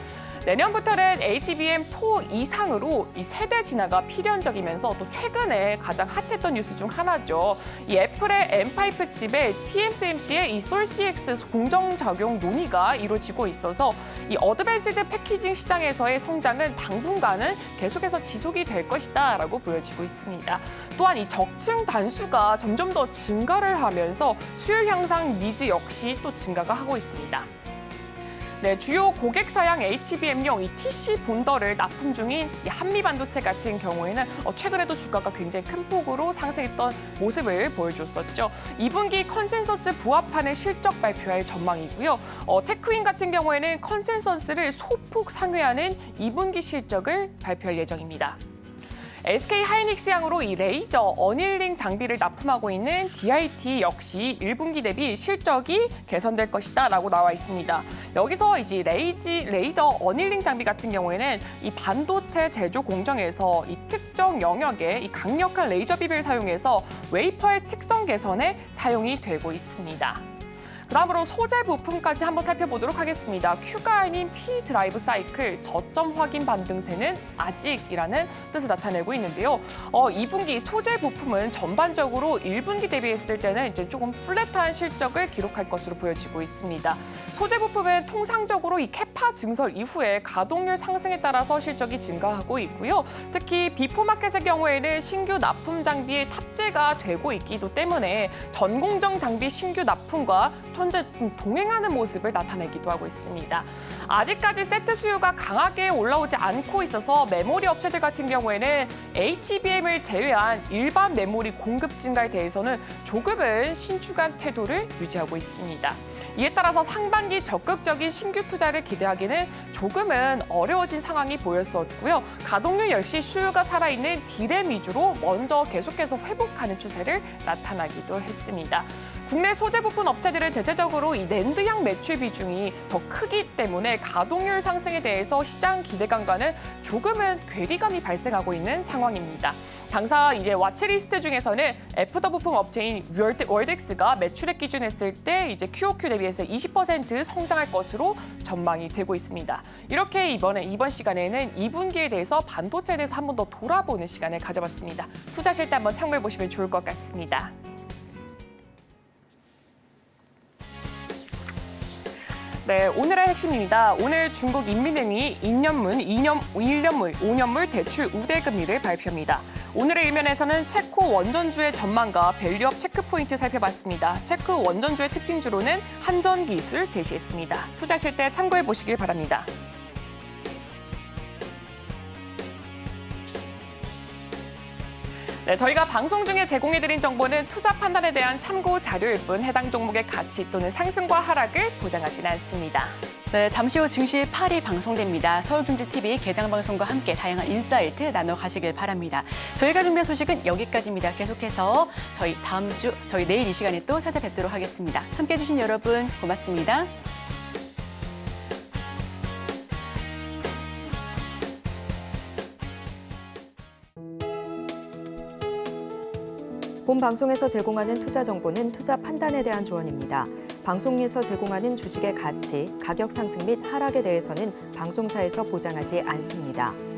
내년부터는 HBM4 이상으로 이 세대 진화가 필연적이면서 또 최근에 가장 핫했던 뉴스 중 하나죠. 이 애플의 M5 칩에 TSMC의 이 솔CX 공정 적용 논의가 이루어지고 있어서 이 어드밴스드 패키징 시장에서의 성장은 당분간은 계속해서 지속이 될 것이다라고 보여지고 있습니다. 또한 이 적층 단수가 점점 더 증가를 하면서 수율 향상 니즈 역시 또 증가가 하고 있습니다. 네, 주요 고객사양 HBM용 이 TC 본더를 납품 중인 이 한미반도체 같은 경우에는 최근에도 주가가 굉장히 큰 폭으로 상승했던 모습을 보여줬었죠. 2분기 컨센서스 부합하는 실적 발표할 전망이고요. 테크윈 같은 경우에는 컨센서스를 소폭 상회하는 2분기 실적을 발표할 예정입니다. SK 하이닉스 양으로 이 레이저 어닐링 장비를 납품하고 있는 DIT 역시 1분기 대비 실적이 개선될 것이다라고 나와 있습니다. 여기서 이제 레이저 어닐링 장비 같은 경우에는 이 반도체 제조 공정에서 이 특정 영역의 이 강력한 레이저 빔을 사용해서 웨이퍼의 특성 개선에 사용이 되고 있습니다. 다음으로 소재 부품까지 한번 살펴보도록 하겠습니다. Q가 아닌 P 드라이브 사이클 저점 확인 반등세는 아직이라는 뜻을 나타내고 있는데요. 2분기 소재 부품은 전반적으로 1분기 대비했을 때는 이제 조금 플랫한 실적을 기록할 것으로 보여지고 있습니다. 소재 부품은 통상적으로 이 캐파 증설 이후에 가동률 상승에 따라서 실적이 증가하고 있고요. 특히 비포마켓의 경우에는 신규 납품 장비에 탑재가 되고 있기도 때문에 전공정 장비 신규 납품과 현재 동행하는 모습을 나타내기도 하고 있습니다. 아직까지 세트 수요가 강하게 올라오지 않고 있어서 메모리 업체들 같은 경우에는 HBM을 제외한 일반 메모리 공급 증가에 대해서는 조금은 신중한 태도를 유지하고 있습니다. 이에 따라서 상반기 적극적인 신규 투자를 기대하기는 조금은 어려워진 상황이 보였었고요. 가동률 역시 수요가 살아있는 D램 위주로 먼저 계속해서 회복하는 추세를 나타나기도 했습니다. 국내 소재 부품 업체들은 대체적으로 이 낸드향 매출 비중이 더 크기 때문에 가동률 상승에 대해서 시장 기대감과는 조금은 괴리감이 발생하고 있는 상황입니다. 당사 이제 와치리스트 중에서는 애프터 부품 업체인 월덱스가 매출액 기준했을 때 이제 QOQ 대비해서 20% 성장할 것으로 전망이 되고 있습니다. 이렇게 이번 시간에는 2분기에 대해서 반도체에 대해서 한 번 더 돌아보는 시간을 가져봤습니다. 투자하실 때 한번 참고해 보시면 좋을 것 같습니다. 네, 오늘의 핵심입니다. 오늘 중국 인민은행이 1년물, 5년물 대출 우대 금리를 발표합니다. 오늘의 일면에서는 체코 원전주의 전망과 밸류업 체크포인트 살펴봤습니다. 체코 원전주의 특징주로는 한전 기술 제시했습니다. 투자하실 때 참고해 보시길 바랍니다. 네, 저희가 방송 중에 제공해드린 정보는 투자 판단에 대한 참고 자료일 뿐 해당 종목의 가치 또는 상승과 하락을 보장하지는 않습니다. 네, 잠시 후 증시 8위 방송됩니다. 서울경제TV 개장방송과 함께 다양한 인사이트 나눠가시길 바랍니다. 저희가 준비한 소식은 여기까지입니다. 계속해서 저희 내일 이 시간에 또 찾아뵙도록 하겠습니다. 함께해 주신 여러분 고맙습니다. 본 방송에서 제공하는 투자 정보는 투자 판단에 대한 조언입니다. 방송에서 제공하는 주식의 가치, 가격 상승 및 하락에 대해서는 방송사에서 보장하지 않습니다.